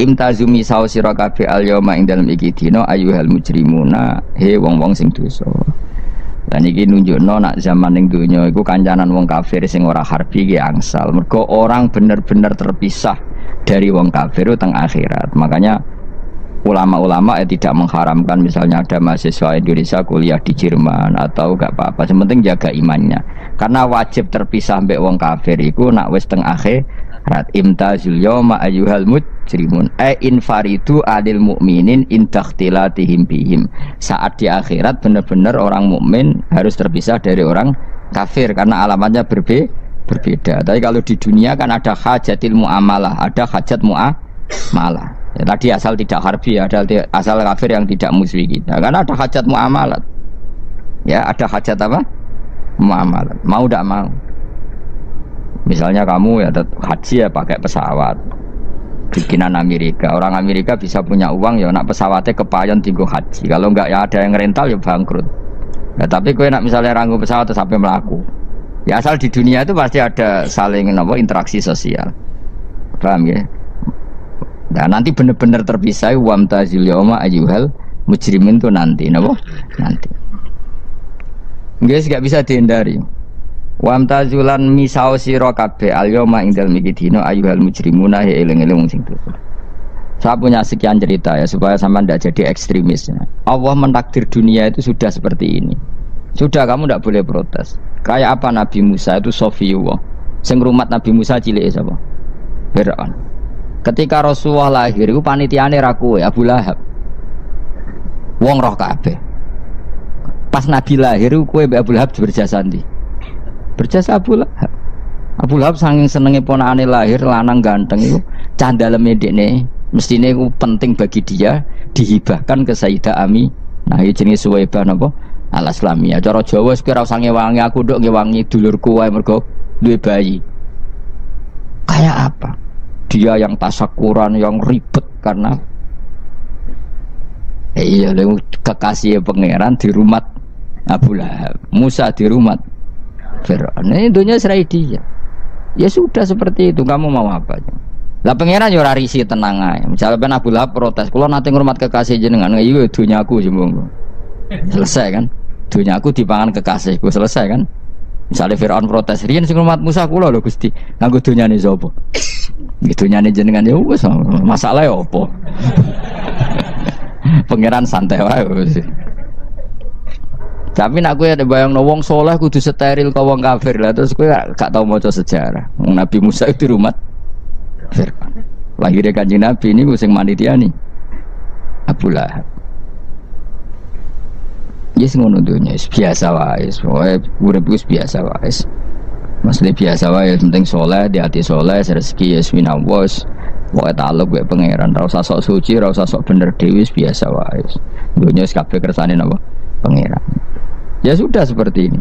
Imtazu misau sira kabeh al yauma ing dalem iki dina ayyuhal mujrimuna he wong-wong sing dosa. Dan iki nunjukno nak zaman ning donya iku kancanan wong kafir sing ora harbi ki angsal. Mergo orang bener-bener terpisah dari wong kafir teng akhirat. Makanya ulama-ulama tidak mengharamkan misalnya ada mahasiswa Indonesia kuliah di Jerman atau gak apa-apa. Yang penting jaga imannya. Karena wajib terpisah mbek wong kafir iku nak wis teng akhirat. Imtazul yauma ayyuhal mujrimun infaridu adil mukminin indakhtilatihim bihim. Saat di akhirat benar-benar orang mukmin harus terpisah dari orang kafir karena alamatnya berbeda. Tapi kalau di dunia kan ada hajatil muamalah, ada hajat muamalah. Ya, tadi asal tidak harbi, ada asal kafir yang tidak musuhi kita. Karena ada hajat muamalat. Ya, ada hajat apa? Muamalat. Mau tidak mau. Misalnya kamu ya haji ya pakai pesawat bikinan Amerika. Orang Amerika bisa punya uang ya nak pesawatnya kepayon tinggal haji. Kalau enggak ya ada yang rental ya bangkrut. Ya, tapi kowe nak misalnya ranggu pesawat terus sampai melaku. Ya asal di dunia itu pasti ada saling interaksi sosial. Paham ya? Nah nanti benar-benar terpisah wamtazil yauma ayyuhal mujrimin itu nanti nanti. Guys enggak bisa dihindari. Wamtazulan misau sira kabeh al-yauma ing dalem iki dina ayyuhal mujrimuna eling-eling sing dosa. Saya punya sekian cerita ya supaya sampean tidak jadi ekstremis. Allah mentakdir dunia itu sudah seperti ini. Sudah kamu tidak boleh protes. Kayak apa Nabi Musa itu Sofiyullah. Sing rumat Nabi Musa cilik sapa? Fir'aun. Ketika Rasulullah lahir iku panitiane ra kowe Abu Lahab. Wong roh kabeh. Pas Nabi lahir kowe mbek Abu Lahab berjasa ndi? Berjasa Abu Lahab. Abu Lahab saking senenge ponakane lahir lanang ganteng itu candaleme dekne mestine iku penting bagi dia dihibahkan ke Sayyidah Ami. Nah iki jenenge Suwaibah napa? Al-Islamiyah. Cara Jawa wis ora usah ngewangi aku nduk ngewangi dulurku wae mergo duwe bayi. Kayak apa? Dia yang tasyakuran yang ribet karena iya lho kekasih pangeran di rumah Abu Lahab. Musa di rumah Fir'aun. Ini dunia serai dia. Ya sudah seperti itu. Kamu mau apa? Lah pangeran yo ora risi tenang ae. Misalnya Abu Lahab protes, "Kula nate ngurmat kekasih jenengan." Iya dunyaku jembung. Selesai kan? Dunyaku dipangan kekasihku, selesai kan? Misalnya Fir'aun protes, "Riyen sing ngurmat Musa kula lho Gusti." Nganggo dunyane sapa? Nggih dunyane jenengan ya wis masalah ya apa? Pangeran santai wae wis. Tapi nak kowe ada bayang wong soleh kudu steril ka wong kafir lah terus kowe gak tau maca sejarah. Nabi Musa itu rumah Fir'aun. Lahirnya Kanjeng Nabi ini sing manitiani Abu Lahab. Yes ngono dunya biasa wae, urip wis biasa wae. Masih biasa wae penting soleh, di hati soleh, rezeki yes minawos. Wae taluk wae pangeran, ora usah sok suci, ora usah sok bener dhewe biasa wae. Dunya wis kabeh kersane napa? Pangeran. Ya sudah seperti ini.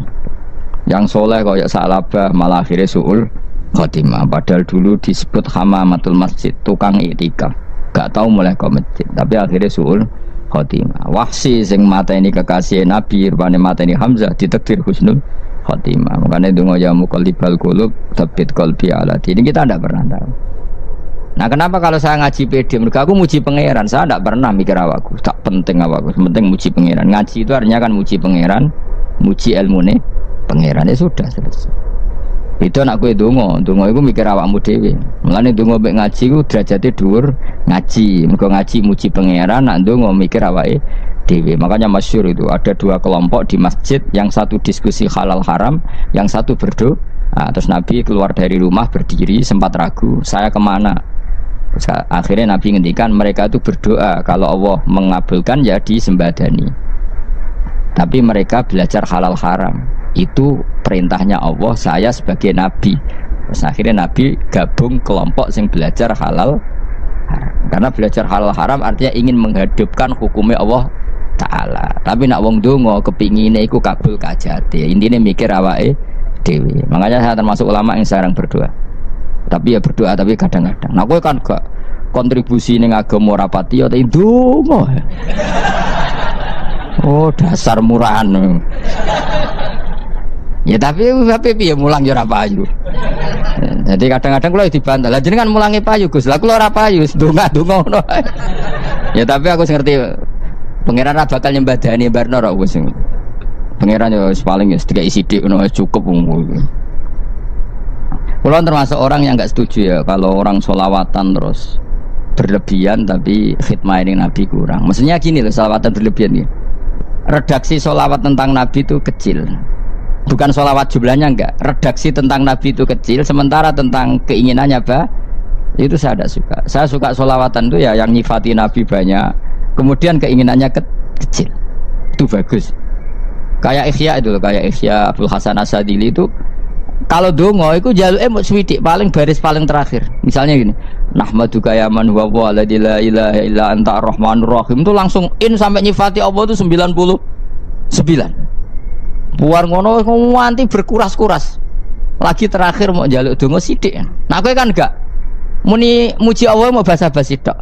Yang soleh kayak Sa'labah malah akhirnya su'ul khotimah. Padahal dulu disebut hamamatul masjid, tukang iktikaf. Gak tahu mulai ke masjid, tapi akhirnya su'ul khotimah. Wahsi sing mata ini kekasih Nabi, rupanya mata ini Hamzah ditakdir husnul khotimah. Makanya donga ya muqallibal qulub tsabbit qalbi ala dini. Kita tidak pernah tahu. Nah kenapa kalau saya ngaji PD, mereka aku muji pangeran, saya tidak pernah mikir awakku, tak penting awakku, penting muji pangeran. Ngaji itu artinya kan muji pangeran, muji ilmu nih pangeran, ya sudah selesai. Itu anak gue dongo itu mikir awakmu dewi. Mulane dongo mek ngaji ku derajate dhuwur ngaji, mergo ngaji muji pangeran, nak dongo mikir awake dewi. Makanya masyhur itu ada dua kelompok di masjid, yang satu diskusi halal haram, yang satu berdoa. Nah, terus Nabi keluar dari rumah berdiri sempat ragu, saya kemana? Terus, akhirnya Nabi ngendikan mereka itu berdoa kalau Allah mengabulkan ya disembadani. Tapi mereka belajar halal haram. Itu perintahnya Allah, saya sebagai Nabi. Terus akhirnya Nabi gabung kelompok yang belajar halal haram. Karena belajar halal haram artinya ingin menghidupkan hukumnya Allah Ta'ala. Tapi nak wong dongo kepingine iku kabul kajate. Intine mikir awake dewi. Makanya saya termasuk ulama yang sekarang berdoa. Tapi ya berdoa tapi kadang-kadang. Nah kowe kan gak kontribusi ning agama ora pati ya ndonga. Oh dasar murahan. Ya tapi piye mulang ya ora payu. Jadi kadang-kadang kula dibantah. Lah jenengan mulangi payu Gus. Lah kula ora payu, donga-donga ngono. Ya tapi aku ngerti pangeran ora bakal nyembadani barno ora wis. Pangeran ya paling ya sedikit sidik ngono cukup umum. Kula termasuk orang yang enggak setuju ya kalau orang sholawatan terus berlebihan tapi khidmah ini Nabi kurang. Maksudnya gini loh, sholawatan berlebihan nih. Redaksi sholawat tentang Nabi itu kecil. Bukan sholawat jumlahnya enggak. Redaksi tentang Nabi itu kecil, sementara tentang keinginannya itu saya tidak suka. Saya suka sholawatan itu ya yang nyifati Nabi banyak, kemudian keinginannya kecil. Itu bagus. Kayak Ikhya itu loh, kayak Ikhya Abdul Hasan As-Sadili itu kalau dongo itu jaluke mung swidik paling baris paling terakhir. Misalnya gini, nahmaduka ya man huwa la ilaha illa anta arrahmanur rahim itu langsung in sampai nyifati Allah itu 99. Buar ngono nganti berkuras-kuras. Lagi terakhir mau jaluk dongo sithik. Nah kowe kan enggak muni muji Allah mau basa-basi tok.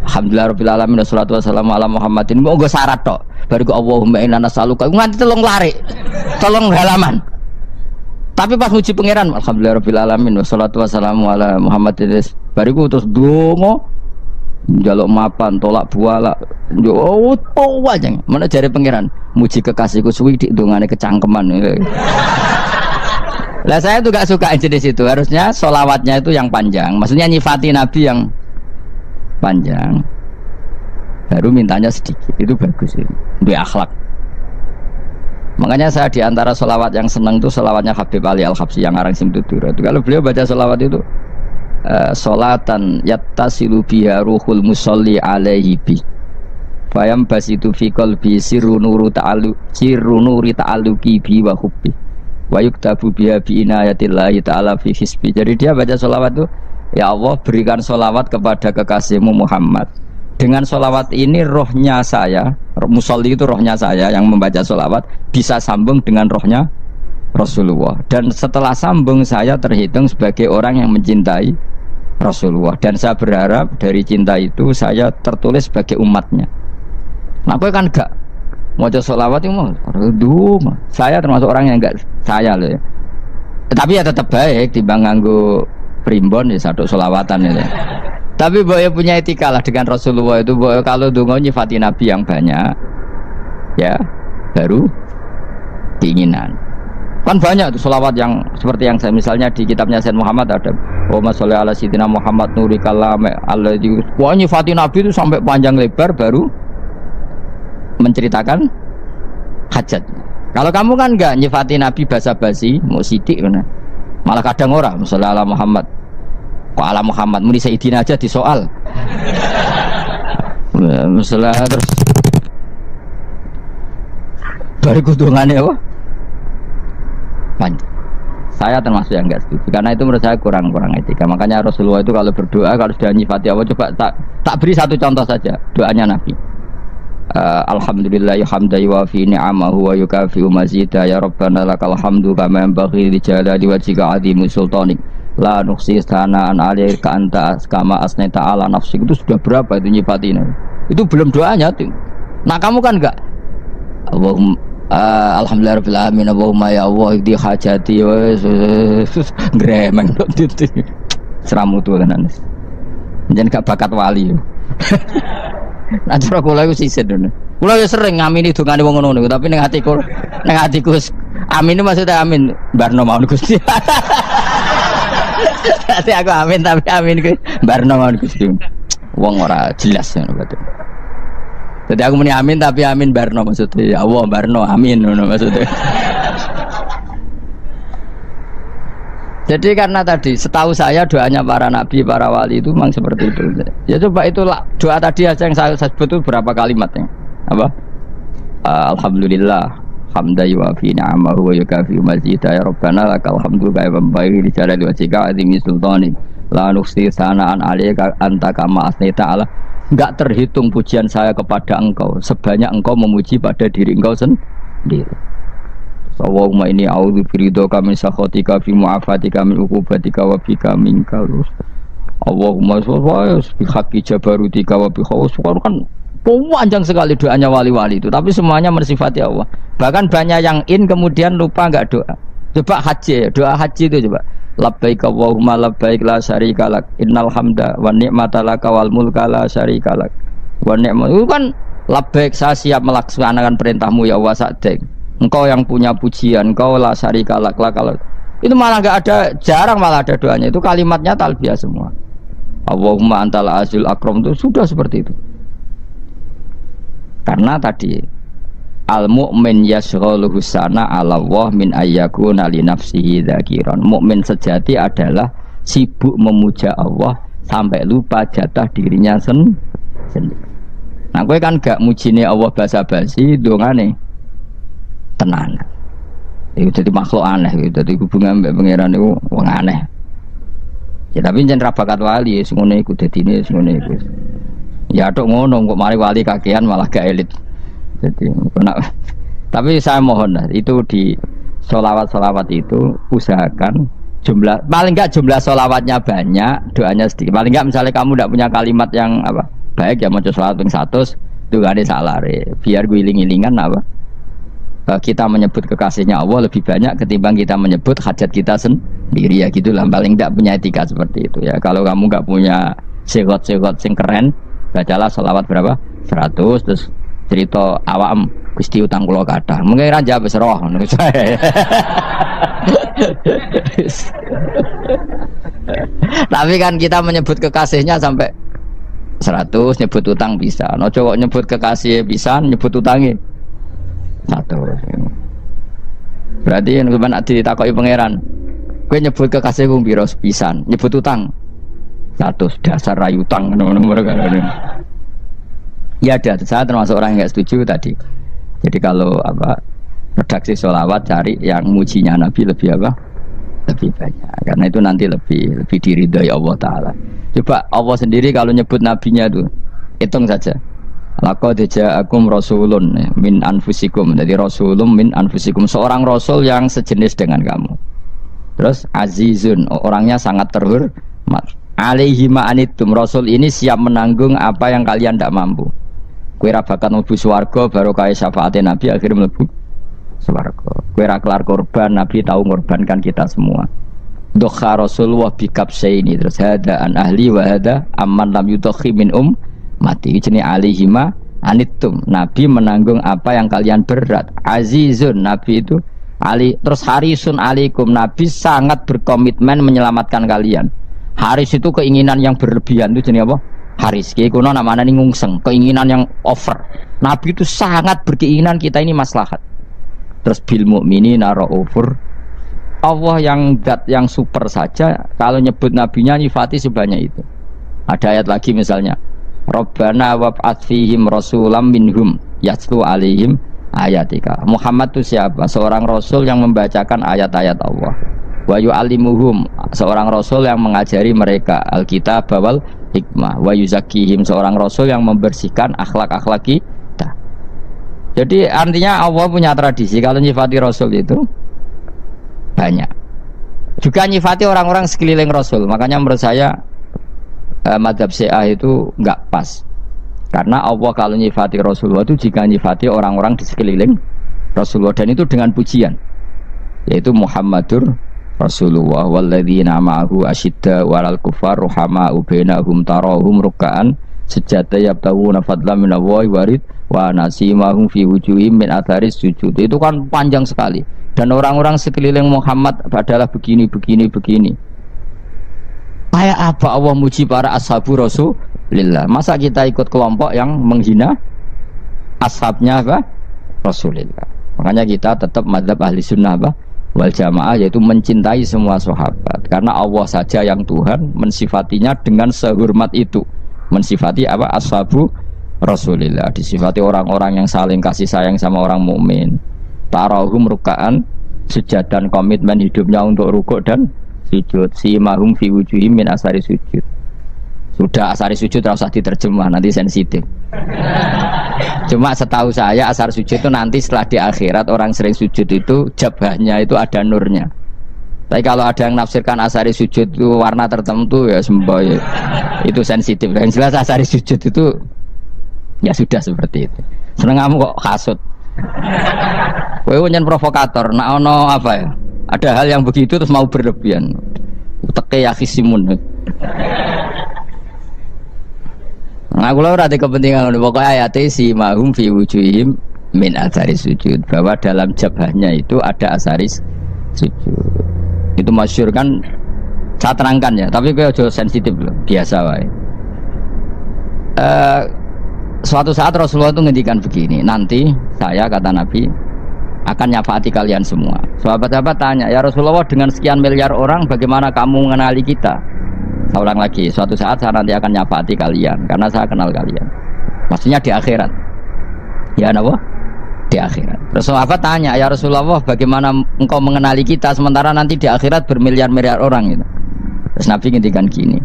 Alhamdulillah rabbil alamin wassalatu wassalamu ala Muhammadin. Mau nggo syarat tok. Baru Allahumma inna nas'aluka nganti telung lari. Telung halaman. Tapi pas muji pangeran alhamdulillah rabbil alamin wassalatu wassalamu ala Muhammadin. Bariku terus dongo njaluk mapan tolak buala yo aja mana jare pangeran muji kekasihku suwidik dongane kecangkeman. Lah saya tuh gak suka jenis itu, harusnya sholawatnya itu yang panjang, maksudnya nyifati Nabi yang panjang baru mintanya sedikit, itu bagus itu akhlak. Makanya saya diantara sholawat yang senang itu sholawatnya Habib Ali Al-Habsyi yang arang Simtutura itu. Kalau beliau baca sholawat itu sholatan yattasilu biha ruhul musolli alaihi bi fayam basitu fi qalbi sirru nuri ta'alluqi bi wa hubbi wa yuktabu biha bi inayatillahi ta'ala fi hisbi. Jadi dia baca sholawat itu, ya Allah berikan sholawat kepada kekasihmu Muhammad. Dengan sholawat ini rohnya saya, musolli itu rohnya saya yang membaca sholawat bisa sambung dengan rohnya Rasulullah. Dan setelah sambung saya terhitung sebagai orang yang mencintai Rasulullah. Dan saya berharap dari cinta itu saya tertulis sebagai umatnya. Nah, aku kan enggak mau sholawat itu mau. Saya termasuk orang yang enggak saya loh ya. Tapi ya tetap baik timbang nganggo primbon ya satu sholawatan ya. Tapi boleh punya etika lah dengan Rasulullah itu. Boleh kalau dongo nyifati Nabi yang banyak, ya baru keinginan. Kan banyak tuh sholawat yang seperti yang saya misalnya di kitabnya Sayyid Muhammad ada Allahumma sholli ala sayyidina Muhammad nuri kalam alladzi. Wah nyifati Nabi itu sampai panjang lebar baru menceritakan hajat. Kalau kamu kan enggak nyifati Nabi basa-basi, mau sidik mana? Malah kadang orang, misalnya ala Muhammad. Kok ala Muhammad muni Sayyidina aja disoal. Misalnya terus baru kudungannya apa? Panjang. Saya termasuk yang enggak setuju karena itu menurut saya kurang etika. Makanya Rasulullah itu kalau berdoa kalau sudah nyifati Allah, coba tak beri satu contoh saja doanya Nabi. Alhamdulillah hamdan yuwafi ni'amahu wa yukafi'u mazida ya rabbana lakal hamdu kama yanbaghi li jalali wajhika 'azimi sultanik la nuhsi sana'an 'alaika anta kama asnaita 'ala nafsik. Itu sudah berapa itu nyifatin? Itu belum doanya tuh. Nah kamu kan enggak Allahumma alhamdulillahirabbil alamin Allahumma ya Allah di hajati gremeng itu seramu tuh tenan. Jangan gak bakat wali. Nah cara kula iku sisih dene. Kula yo sering ngamini dongane wong ngono niku, tapi ning atiku amin maksudnya amin barno mawon Gusti. Dadi aku amin tapi amin ku barno mawon Gusti. Wong ora jelas ngono berarti. Jadi aku muni amin tapi amin barno maksudnya. Ya Allah barno amin ngono maksudnya. Jadi karena tadi setahu saya doanya para nabi, para wali itu memang seperti itu. Ya coba itulah doa tadi aja yang saya sebut itu berapa kalimatnya? Apa? Alhamdulillah hamdan yuwafi ni'amahu wa yukafi'u mazida ya rabbana lakal hamdu kama yanbaghi li jalali wajhika 'azimi sultanik la nuhsi sana'an 'alaika anta kama asnaita 'ala. Enggak terhitung pujian saya kepada engkau sebanyak engkau memuji pada diri engkau sendiri. Allahumma inni a'udzu biridhoka min sakhatika fi mu'afatika min uqubatika wa bika minkal. Allahumma salli bi haqqi jabarutika wa bi khawsuka. Kan panjang sekali doanya wali-wali itu, tapi semuanya mensifati Allah. Bahkan banyak yang kemudian lupa enggak doa. Coba haji, doa haji itu coba. Labbaik Allahumma labbaik la syarika lak innal hamda wa ni'mata laka wal mulka la syarika lak. Wa ni'mat itu kan labbaik saya siap melaksanakan perintahmu ya Allah sa'dek. Engkau yang punya pujian, engkau la syarika lak. Itu malah enggak ada, jarang malah ada doanya. Itu kalimatnya talbiyah semua. Allahumma antal azil akram itu sudah seperti itu. Karena tadi al mu'min yashghaluhu sana 'ala Allah min ayyakuna li nafsihi dzakiran. Mukmin sejati adalah sibuk memuja Allah sampai lupa jatah dirinya sendiri. Nah, kowe kan gak mujine Allah basa-basi, dongane tenan. Itu jadi makhluk aneh gitu. Jadi hubungan mbek pangeran itu wong aneh. Ya tapi jan ra bakat wali ngono iku dadine ngono iku. Ya tok ngono kok mari wali kakean malah gak elit. Jadi tapi saya mohon lah itu di sholawat itu usahakan jumlah paling enggak jumlah sholawatnya banyak, doanya sedikit. Paling enggak misalnya kamu tidak punya kalimat yang apa baik ya maca sholawat ping 100 dungane salare biar guling-gilingan apa kita menyebut kekasihnya Allah lebih banyak ketimbang kita menyebut hajat kita sendiri ya gitulah. Paling enggak punya etika seperti itu ya. Kalau kamu enggak punya segot-segot sing keren, bacalah sholawat berapa 100 terus cerita awam Gusti utang kula kathah. Mengke ra jawab wis roh ngono. Tapi kan kita menyebut kekasihnya sampai 100, nyebut utang bisa. No cowok nyebut kekasih bisa, nyebut utangnya 100. Berarti yen sampeyan ditakoki pangeran, kowe nyebut kekasihku piro pisan, nyebut utang 100 dasar rayu utang ngono-ngono kan. Ya ada, saya termasuk orang yang nggak setuju tadi. Jadi kalau apa redaksi sholawat cari yang mujinya Nabi lebih apa? Lebih banyak. Karena itu nanti lebih diridhoi Allah Taala. Coba Allah sendiri kalau nyebut nabinya itu hitung saja. Laqad ja'akum rasulun min anfusikum. Jadi rasulun min anfusikum, seorang rasul yang sejenis dengan kamu. Terus azizun, orangnya sangat terhormat. Alaihi ma'anitum, rasul ini siap menanggung apa yang kalian tidak mampu. Kowe ra bakat mlebu swarga baru kaya syafaate Nabi akhirnya mlebu swarga. Kowe ra kelar korban, Nabi tahu mengorbankan kita semua. Dokha Rasulullah bikabsaini, terus hada an ahli wa hada amman lam yudokhi min mati. Jenenge alihima anitum, Nabi menanggung apa yang kalian berat. Azizun, Nabi itu ali, terus harisun alaikum, Nabi sangat berkomitmen menyelamatkan kalian. Haris itu keinginan yang berlebihan, itu jenis apa? Haris, kuno namanya ngungseng, keinginan yang over. Nabi itu sangat berkeinginan kita ini maslahat. Terus bil mukminina raufur. Allah yang zat yang super saja kalau nyebut nabinya nyifati sebanyak itu. Ada ayat lagi misalnya, Rabbana wab'ats fihim rasulam minhum yatlu alaihim ayatika. Muhammad itu siapa? Seorang rasul yang membacakan ayat-ayat Allah. Wa yu'allimuhum, seorang rasul yang mengajari mereka alkitab wal hikmah. Wa yuzakkihim, seorang rasul yang membersihkan akhlak-akhlak kita. Jadi artinya Allah punya tradisi kalau nyifati rasul itu banyak. Juga nyifati orang-orang sekeliling rasul. Makanya menurut saya madhab Syiah itu enggak pas. Karena Allah kalau nyifati Rasulullah itu jika nyifati orang-orang di sekeliling Rasulullah, dan itu dengan pujian, yaitu Muhammadur Rasulullah walladzina ma'ahu asyidda walal kufar ruhama'u bainahum tarahum ruk'an sujada yabtaguna fadlan minallahi warid wa nasimahum fi wujuhim min atharis sujud. Itu kan panjang sekali. Dan orang-orang sekeliling Muhammad adalah begini. Kayak apa Allah muji para ashabu Rasulillah? Masa kita ikut kelompok yang menghina ashabnya apa? Rasulillah. Makanya kita tetap madzhab ahli sunnah apa? Wal jamaah, yaitu mencintai semua sahabat. Karena Allah saja yang Tuhan mensifatinya dengan sehormat itu. Mensifati apa? Ashabu Rasulillah. Disifati orang-orang yang saling kasih sayang sama orang mukmin. Tarahum ruka'an, sujud dan komitmen hidupnya untuk rukuk dan sujud. Si mahum fi wujuhim min asari sujud. Sudah asari sujud tidak usah diterjemah, nanti sensitif. Cuma setahu saya asar sujud itu nanti setelah di akhirat orang sering sujud itu jabahnya itu ada nurnya. Tapi kalau ada yang nafsirkan asari sujud itu warna tertentu ya semboy, itu sensitif. Yang jelas asari sujud itu ya sudah seperti itu. Seneng kamu kok hasut. Kowe nyen provokator, nak ono apa ya? Ada hal yang begitu terus mau berlebihan. Teke ya khisimun. Nah, kula ora ada kepentingan pokoknya ayat si mahum fi wujuhim min athari sujud, bahwa dalam jabahnya itu ada asaris sujud. Itu masyhur kan, saya terangkan ya, tapi kowe aja sensitif loh, biasa wae. Suatu saat Rasulullah itu ngendikan begini, nanti saya kata Nabi akan nyafaati kalian semua. Sahabat-sahabat tanya, ya Rasulullah dengan sekian miliar orang bagaimana kamu mengenali kita? Saya ulang lagi, suatu saat saya nanti akan nyafaati kalian karena saya kenal kalian. Maksudnya di akhirat. Ya apa? Di akhirat. Terus sahabat tanya, ya Rasulullah bagaimana engkau mengenali kita sementara nanti di akhirat bermiliar-miliar orang gitu. Terus Nabi ngendikan gini,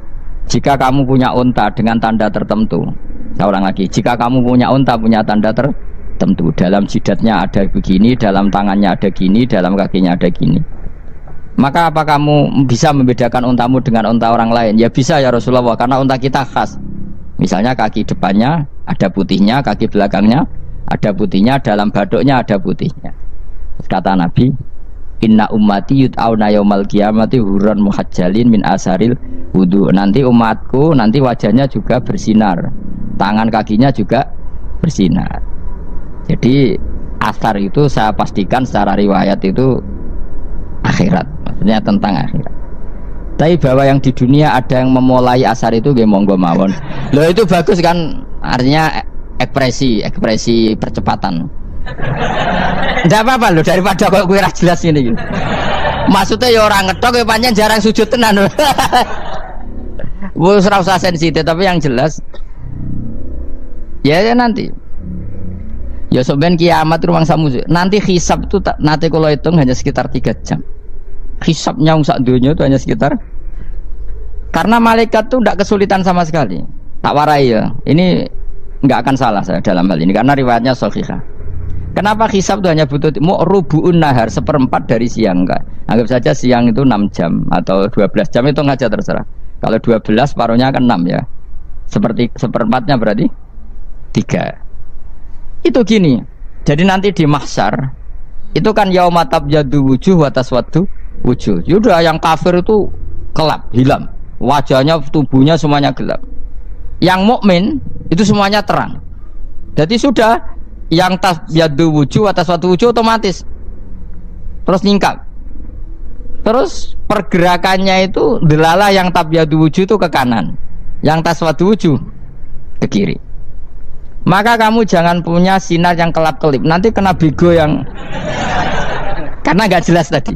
jika kamu punya unta dengan tanda tertentu, saya ulang lagi, jika kamu punya unta punya tanda tertentu, dalam jidatnya ada begini, dalam tangannya ada gini, dalam kakinya ada gini, maka apa kamu bisa membedakan untamu dengan unta orang lain? Ya bisa ya Rasulullah, karena unta kita khas. Misalnya kaki depannya ada putihnya, kaki belakangnya ada putihnya, dalam baduknya ada putihnya. Kata Nabi, inna ummati yud'auna yaumal qiyamati hurran muhajjalin min asaril wudu. Nanti umatku nanti wajahnya juga bersinar, tangan kakinya juga bersinar. Jadi asar itu saya pastikan secara riwayat itu akhirat, maksudnya tentang akhirat. Tapi bahwa yang di dunia ada yang memulai asar itu nggih monggo mawon. Loh itu bagus kan, artinya ekspresi percepatan. Tidak apa-apa loh, daripada kok kowe ora jelas ini. Maksudnya ya orang ngetok ya pancen jarang sujud tenan. Wes ora usah sensitif, tapi yang jelas ya nanti. Ya soben kiamat ruang samu. Nanti hisab itu nanti kalau hitung hanya sekitar 3 jam. Hisabnya sak dunia itu hanya sekitar, karena malaikat itu tidak kesulitan sama sekali. Tak warai ya. Ini nggak akan salah saya dalam hal ini karena riwayatnya sahihah. Kenapa hisab itu hanya butuh rubu'un nahar, 1/4 dari siang enggak. Anggap saja siang itu 6 jam atau 12 jam, itu aja terserah. Kalau 12 paruhnya kan 6 ya. Seperti 1/4-nya berarti 3. Itu gini. Jadi nanti di mahsyar itu kan yauma tabyadu wujuh wa taswaddu wujuh. Yaudah yang kafir itu kelap, hilang. Wajahnya, tubuhnya semuanya gelap. Yang mukmin itu semuanya terang. Jadi sudah yang tabyadu wujuh wa taswaddu wujuh otomatis terus nyingkap. Terus pergerakannya itu delalah yang tabyadu wujuh itu ke kanan, yang taswaddu wujuh ke kiri. Maka kamu jangan punya sinar yang kelap-kelip. Nanti kena bigo yang karena nggak jelas tadi.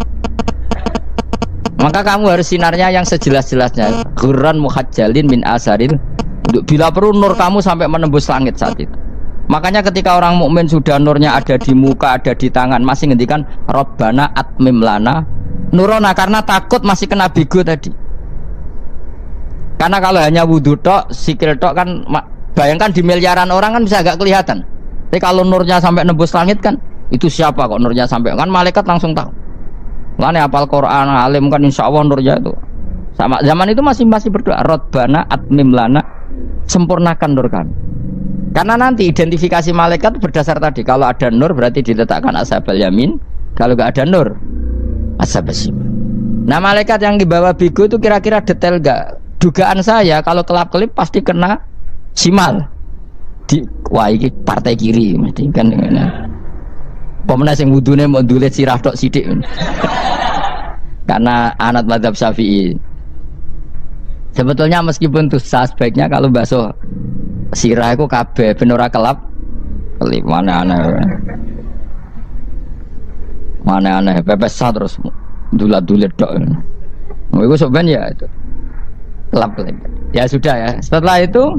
Maka kamu harus sinarnya yang sejelas-jelasnya. Ghurran muhajjalin min asaril. Bila perlu nur kamu sampai menembus langit saat itu. Makanya ketika orang mukmin sudah nurnya ada di muka, ada di tangan, masih ngendikan Rabbana atmim lana nurona, karena takut masih kena bigo tadi. Karena kalau hanya wudhu tok, sikil tok kan, bayangkan di miliaran orang kan bisa agak kelihatan. Tapi kalau nurnya sampai nembus langit kan, itu siapa kok nurnya sampai, kan malaikat langsung tahu. Makanya hafal Quran, alim kan insya Allah nurnya itu. Sama zaman itu masih berdoa, Rabbana atmim lana, sempurnakan nur kami. Karena nanti identifikasi malaikat berdasar tadi, kalau ada nur berarti diletakkan ashabal yamin, kalau nggak ada nur ashabal shimal. Nah malaikat yang dibawa bigo itu kira-kira detail nggak? Dugaan saya kalau kelap-kelip pasti kena simal. Wah ini partai kiri mesti kan. Pemenang yang wudhunya mau dulet sirah tok sidik. Karena anak mazhab Syafi'i. Sebetulnya meskipun tuh sebaiknya kalau basuh sirah itu kabeh ben ora kelap kelip mana aneh pepes terus dulat-dulit tok. Iku soben ya itu kelap kelip. Ya sudah ya. Setelah itu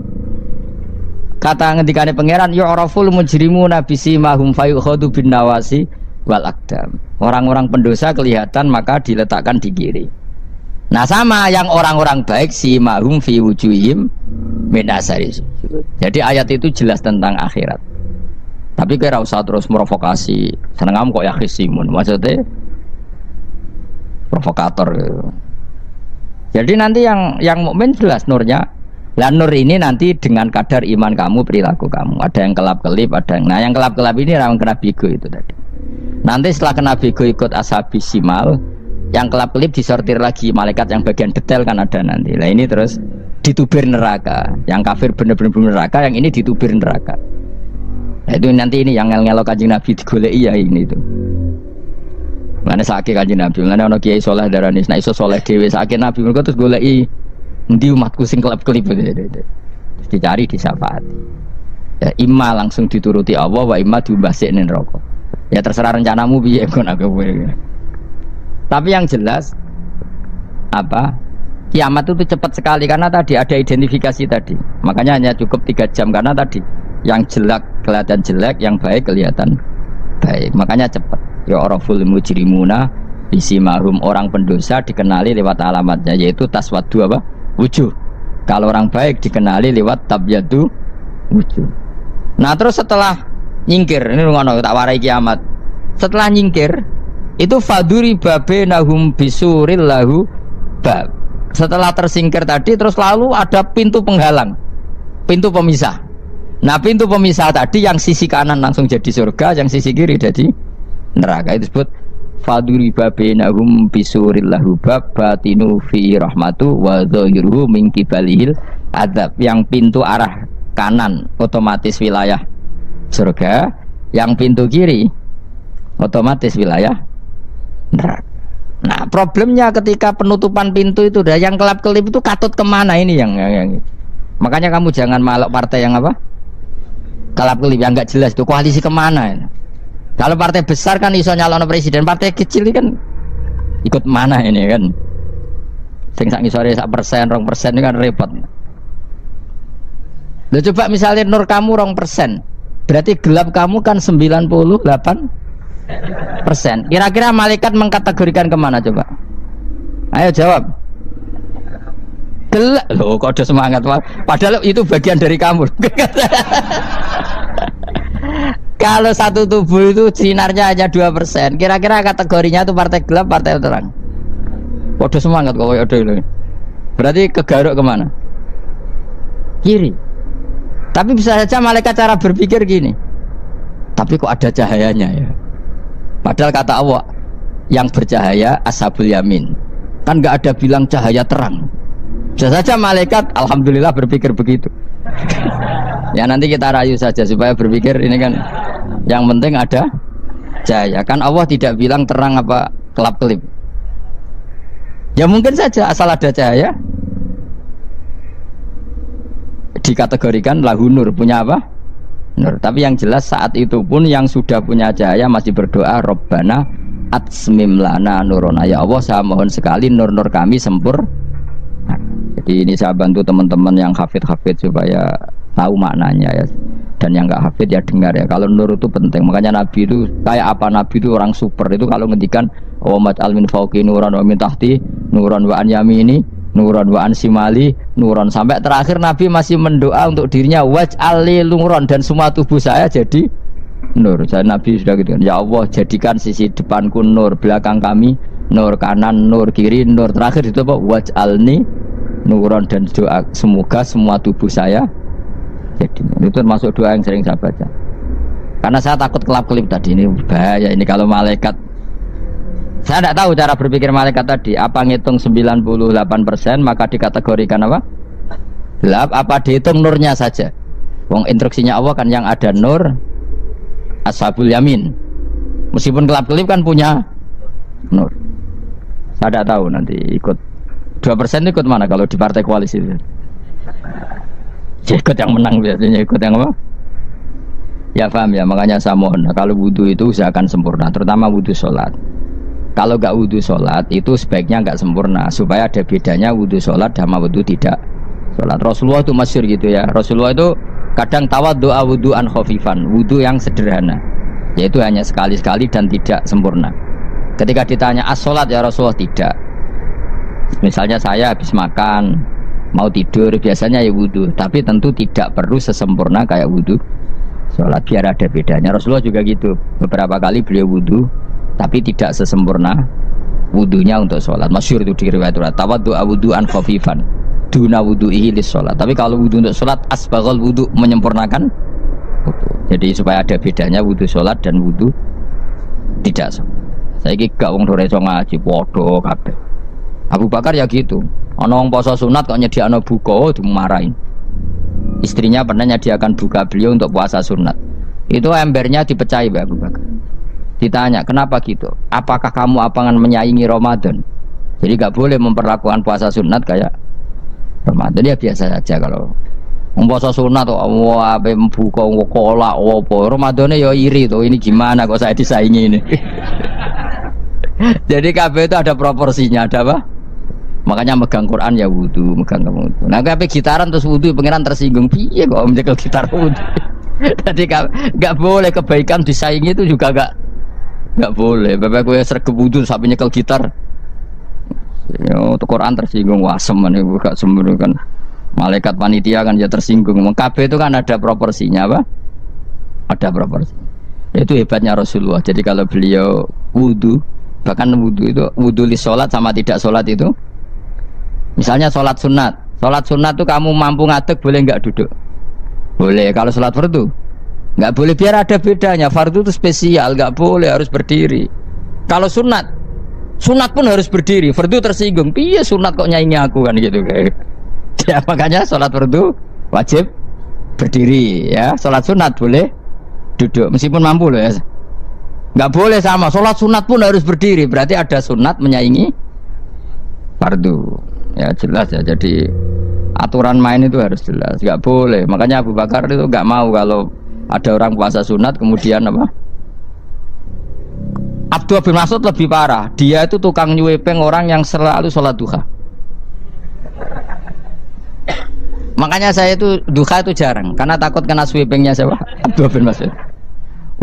kata ngendikane pangeran yu'raful mujrimuna bisimahum fayukhadu bin nawasi wal aqdam. Orang-orang pendosa kelihatan maka diletakkan di kiri. Nah sama yang orang-orang baik simahum fi wujuhim min asari sujud. Jadi ayat itu jelas tentang akhirat. Tapi kira usah terus merovokasi. Seneng kamu kok ya khisimun. Maksudnya provokator gitu. Jadi nanti yang mukmin jelas nurnya. Lah nur ini nanti dengan kadar iman kamu, perilaku kamu. Ada yang kelap-kelip, ada yang. Nah yang kelap-kelip ini yang kena bigo itu tadi. Nanti setelah kena bigo ikut ashabi simal, yang kelap-kelip disortir lagi malaikat yang bagian detail kan ada nanti. Nah ini terus ditubir neraka. Yang kafir bener-bener neraka, yang ini ditubir neraka. Nah, itu nanti ini yang ngel-ngelok Kanjeng Nabi digoleki ya ini itu. Mana sakit Kanjeng Nabi, mana ono kiai saleh darani nek iso saleh dhewe sakit Nabi mergo terus goleki endi umatku sing kelap-kelip gitu. Dicari disyafaati. Ya imma langsung dituruti Allah wa imma diumbasik ning neraka. Ya terserah rencanamu piye kon aku. Tapi yang jelas apa? Kiamat itu cepat sekali karena tadi ada identifikasi tadi. Makanya hanya cukup 3 jam karena tadi yang jelek kelihatan jelek, yang baik kelihatan baik. Makanya cepat. Ya oraful mujrimuna bisimahum, orang pendosa dikenali lewat alamatnya yaitu taswaddu apa? Wujuh. Kalau orang baik dikenali lewat tabyadu wujuh. Nah, terus setelah nyingkir, ini ngono tak warai kiamat. Setelah nyingkir itu faduri babenahum bisuril lahu bab. Setelah tersingkir tadi terus lalu ada pintu penghalang, pintu pemisah. Nah pintu pemisah tadi yang sisi kanan langsung jadi surga, yang sisi kiri jadi neraka. Itu disebut faduri babenahum bisuril lahu bab batinu fi rahmatu wa dhahiruhu min qibalihil adzab. Yang pintu arah kanan otomatis wilayah surga, yang pintu kiri otomatis wilayah neraka. Nah problemnya ketika penutupan pintu itu dah yang kelap-kelip itu katut kemana ini yang makanya kamu jangan malok partai yang apa kelap-kelip yang nggak jelas itu koalisi kemana ini. Kalau partai besar kan iso nyalon presiden, partai kecil ini kan ikut mana ini kan sing sak ngisore 1%, 2% ini kan repot. Loh coba misalnya nur kamu 2%, berarti gelap kamu kan 98%. Kira-kira malaikat mengkategorikan kemana coba? Ayo jawab. Gelap. Loh kok ada semangat Pak? Padahal itu bagian dari kamu. Kalau satu tubuh itu sinarnya hanya 2%, kira-kira kategorinya itu partai gelap, partai terang. Kok ada semangat kok ada ini. Berarti kegaruk kemana? Kiri. Tapi bisa saja malaikat cara berpikir gini. Tapi kok ada cahayanya ya? Padahal kata Allah yang bercahaya ashabul yamin. Kan nggak ada bilang cahaya terang. Bisa saja malaikat alhamdulillah berpikir begitu. Ya nanti kita rayu saja supaya berpikir ini kan yang penting ada cahaya. Kan Allah tidak bilang terang apa kelap-kelip. Ya mungkin saja asal ada cahaya dikategorikan lahu nur, punya apa? nur. Tapi yang jelas saat itu pun yang sudah punya cahaya masih berdoa Rabbana atsmim lana nurona, ya Allah saya mohon sekali nur-nur kami sempurna. Jadi ini saya bantu teman-teman yang hafid supaya tahu maknanya ya. Dan yang nggak hafid ya dengar ya. Kalau nur itu penting. Makanya Nabi itu kayak apa? Nabi itu orang super. Itu kalau ngendikan wa maj'al min fawqi nuran wa min tahti nuran wa an yamini nuran wa an simali nuran, sampai terakhir Nabi masih mendoa untuk dirinya waj'al li nuran, dan semua tubuh saya jadi nur. Jadi Nabi sudah gitu. Ya Allah jadikan sisi depanku nur, belakang kami nur, kanan nur, kiri nur, terakhir itu apa? Waj'alni nuran, dan doa semoga semua tubuh saya jadi nur. Itu termasuk doa yang sering saya baca. Karena saya takut kelap-kelip tadi, ini bahaya ini kalau malaikat. Saya tidak tahu cara berpikir malaikat tadi. Apa ngitung 98% maka dikategorikan apa? Gelap. Apa dihitung nurnya saja? Wong instruksinya Allah kan yang ada nur ashabul yamin. Meskipun kelap-kelip kan punya nur. Saya tidak tahu nanti ikut 2% ikut mana kalau di partai koalisi itu. Ya, ikut yang menang biasanya, ikut yang apa? Ya paham ya, makanya saya mohon kalau wudhu itu usahakan sempurna, terutama wudhu sholat. Kalau nggak wudhu sholat itu sebaiknya nggak sempurna, supaya ada bedanya wudhu sholat sama wudhu tidak sholat. Rasulullah itu masyhur gitu ya. Rasulullah itu kadang tawaddu'a wudhu'an khafifan, wudhu yang sederhana, yaitu hanya sekali-sekali dan tidak sempurna. Ketika ditanya as-sholat ya Rasulullah, tidak. Misalnya saya habis makan mau tidur biasanya ya wudhu, tapi tentu tidak perlu sesempurna kayak wudhu sholat, biar ada bedanya. Rasulullah juga gitu, beberapa kali beliau wudhu tapi tidak sesempurna wudhunya untuk sholat. Masyhur itu di riwayat tawaddu'a wudhu'an khafifan duna wudhu'ihi lis sholat. Tapi kalau wudhu untuk sholat asbaghal wudhu, menyempurnakan wudhu. Jadi supaya ada bedanya wudhu sholat dan wudhu tidak sholat. Saya gak wong dore ngaji podo kabeh. Abu Bakar ya gitu. Ana wong poso sunat kok nyediakno buka dimarahin. Istrinya pernah nyediakan buka beliau untuk puasa sunat. Itu embernya dipecahi Mbak Abu Bakar. Ditanya, kenapa gitu? Apakah kamu apangan menyaingi Ramadan? Jadi gak boleh memperlakukan puasa sunat kayak Ramadan. Ya biasa saja kalau puasa sunat tuh, wah apa buka kolak, apa Ramadannya ya iri tuh. Ini gimana kok saya disaingi ini? Jadi KB itu ada proporsinya, ada apa? Makanya megang Quran ya wudu, megang kamu wudu. Nah KB gitaran terus wudu, pengiran tersinggung. Piye kok menjegal gitar wudu? Jadi gak boleh kebaikan disaingi itu juga gak boleh. Bapak gue sergep wudu sampai nyekel gitar. Ya, untuk Quran tersinggung, wah semen itu gak sembunyi kan. Malaikat panitia kan ya tersinggung. KB itu kan ada proporsinya apa? Ada proporsi. Itu hebatnya Rasulullah. Jadi kalau beliau wudu, bahkan wudu itu wudu li sholat sama tidak sholat itu. Misalnya sholat sunat tuh kamu mampu ngadeg boleh nggak duduk? Boleh. Kalau sholat fardu nggak boleh, biar ada bedanya. Fardu itu spesial, nggak boleh, harus berdiri. Kalau sunat pun harus berdiri. Fardu tersinggung, iya sunat kok nyaingi aku kan gitu kayak. Ya makanya sholat fardu wajib berdiri ya. Sholat sunat boleh duduk meskipun mampu loh ya. Nggak boleh sama. Sholat sunat pun harus berdiri. Berarti ada sunat menyaingi fardu. Ya jelas ya, jadi aturan main itu harus jelas, nggak boleh. Makanya Abu Bakar itu nggak mau kalau ada orang puasa sunat kemudian apa? Abdullah bin Mas'ud lebih parah, dia itu tukang nyuwepeng orang yang selalu sholat duha. Makanya saya itu duha itu jarang, karena takut kena sweepingnya siapa? Abdullah bin Mas'ud.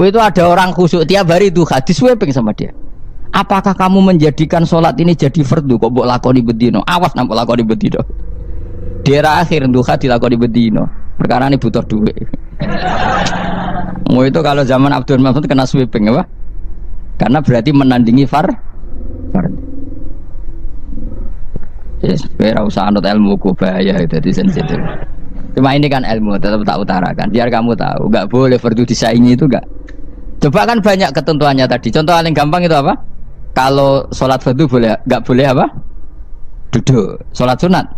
Itu ada orang khusyuk tiap hari duha, diswepeng sama dia. Apakah kamu menjadikan sholat ini jadi fardu kok mbok lakoni bedino? Awas nak mbok lakoni bedino. Di era akhir duha dilakoni bedino. Perkara ini butuh duit. Mau itu kalau zaman Abdul Mas'ud kena sweeping apa? Karena berarti menandingi fardu. Yes, ora usah anut ilmu ku bahaya itu di sensitif. Cuma ini kan ilmu tetap tak utarakan. Biar kamu tahu, enggak boleh fardu disaingi itu enggak. Coba kan banyak ketentuannya tadi. Contoh paling gampang itu apa? Kalau sholat fardu boleh, nggak boleh apa? Duduk. Sholat sunat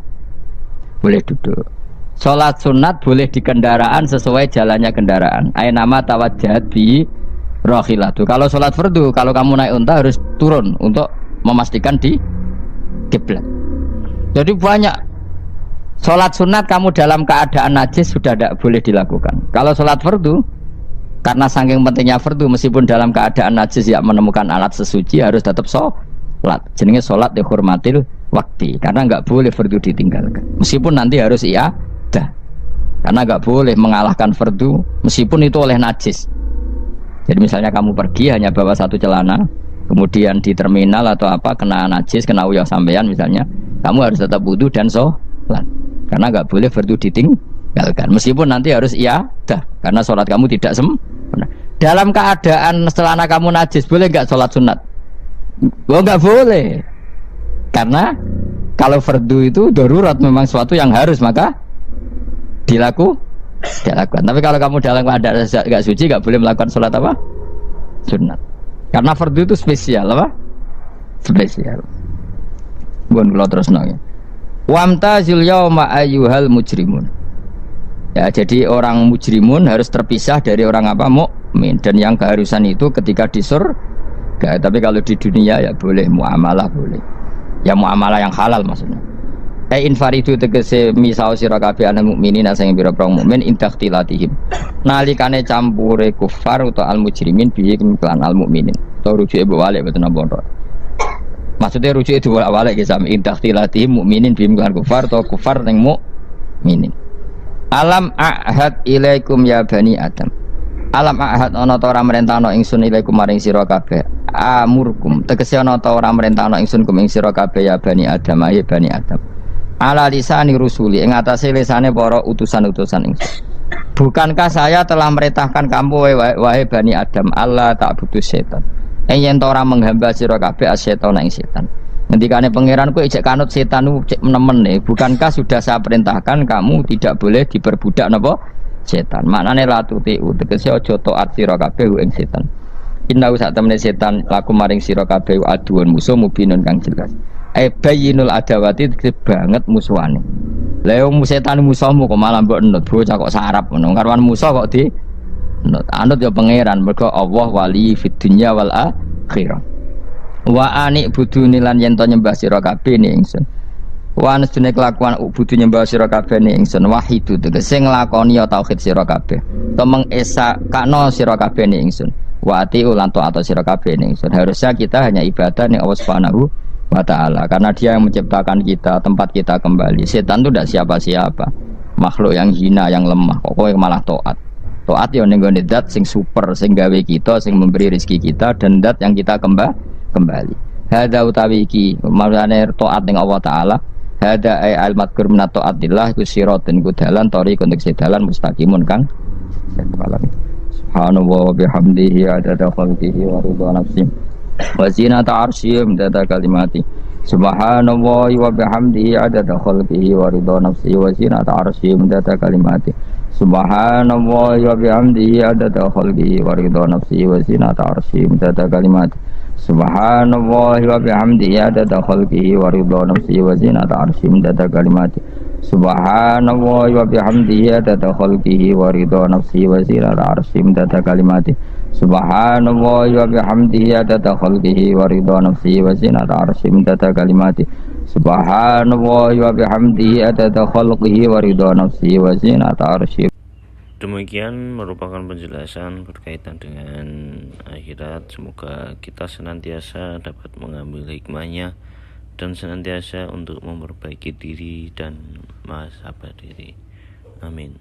boleh duduk. Sholat sunat boleh di kendaraan sesuai jalannya kendaraan. Nama tawajjahat bi rohilatu. Kalau sholat fardu, kalau kamu naik unta harus turun untuk memastikan di kiblat. Jadi banyak Sholat sunat kamu dalam keadaan najis sudah tidak boleh dilakukan. Kalau sholat fardu, karena saking pentingnya fardu, meskipun dalam keadaan najis ya menemukan alat sesuci harus tetap sholat. Jenenge sholat dihormatil waktu, karena nggak boleh fardu ditinggalkan. Meskipun nanti harus iadah, karena nggak boleh mengalahkan fardu meskipun itu oleh najis. Jadi misalnya kamu pergi hanya bawa satu celana, kemudian di terminal atau apa kena najis, kena uyah sampean misalnya, kamu harus tetap wudu dan sholat. Karena nggak boleh fardu ditinggalkan meskipun nanti harus iadah karena sholat kamu tidak sempurna. Dalam keadaan celana kamu najis boleh nggak sholat sunat? Oh nggak boleh, karena kalau fardu itu darurat, memang suatu yang harus maka dilakukan. Tapi kalau kamu dalam keadaan nggak suci nggak boleh melakukan sholat apa? Sunat. Karena fardu itu spesial apa? Spesial. Bukan kalau terus nanya. Wamtazil yauma ayyuhal mujrimun. Ya, jadi orang mujrimun harus terpisah dari orang apa? Mukmin. Dan yang keharusan itu ketika di surga. Tapi kalau di dunia ya boleh muamalah boleh. Ya muamalah yang halal maksudnya. Infaridu tegese misao sira kabeh ana mukminin sing pira-pira mukmin intakhtilatihim. Nalikane campure kufar utawa al mujrimin bi iklan al mukminin. To rujuke mbok walik mboten napa. Maksudnya rujuk itu awalnya kisah intakhtilatihim mukminin bim kan kufar atau kufar yang mukminin. Alam ahad ilaikum ya bani Adam. Alam ahad ana ta ora merentano ingsun ilaikum maring sira kabeh. Amurkum tegese ana ta ora merentano ingsun kum ing sira kabeh ya bani Adam ya bani Adam. Ala lisani rusuli ing atase lisane para utusan-utusan ingsun. Bukankah saya telah merintahkan kamu wahai bani Adam Allah tak butuh setan. Yen ora menghamba sira kabeh asyaiton ing setan. Ngendikane pangeran kowe ijek kanut setan ku cek nemen nih. Bukankah sudah saya perintahkan kamu tidak boleh diperbudak napa setan. Maknane la tutiu tegese aja taat sira kabeh ing setan. Inna sak temene setan laku maring sira kabeh aduan musuh mubinun kang jelas. Bayyinul adawati banget musuhane. Lah wong setan musuhmu kok malah mbok enut bocah kok sarap ngono. Karwan musuh kok di anut ya pangeran mergo Allah wali fid dunya wal akhirah. Wa anik budune lan yen to nyembah sira kabeh ni ingsun. Wa anjene kelakuan budu nyembah sira kabeh ni ingsun wahidu tegese nglakoni ya tauhid sira kabeh. To mengesakno sira kabeh ni ingsun. Wa ati ulan to atau sira kabeh ni ingsun. Harusnya kita hanya ibadah ning Allah Subhanahu wa taala karena dia yang menciptakan kita, tempat kita kembali. Setan itu tidak siapa-siapa. Makhluk yang hina, yang lemah. Kok kowe malah taat. Taat ya ning gone zat sing super, sing gawe kita, sing memberi rezeki kita dan zat yang kita kembali. Hada utawi iki marane taat ning Allah taala. Hada ay al madkur min taatillah iku siratun ku dalan thariq untuk sedalan mustaqimun kang subhanallah wa bihamdihi adada khalqihi wa ridha nafsi wa zinata arsyihi adada kalimati subhanallah wa bihamdihi adada khalqihi wa ridha nafsi wa zinata arsyihi adada kalimati subhanallah wa bihamdihi adada khalqihi wa ridha nafsi wa zinata arsyihi adada kalimati subhanallah wa bihamdihi adada khalqihi wa ridha nafsi wa zinata arsyihi adada kalimati subhanallah wa bihamdihi adada khalqihi wa ridha nafsi wa zinata arsyihi adada kalimati subhanallah wa bihamdihi adada khalqihi wa ridha nafsi wa zinata arsyihi adada kalimati subhanallah wa bihamdihi adada khalqihi wa ridha nafsi wa zinata arsyihi. Demikian merupakan penjelasan berkaitan dengan akhirat. Semoga kita senantiasa dapat mengambil hikmahnya dan senantiasa untuk memperbaiki diri dan muhasabah diri. Amin.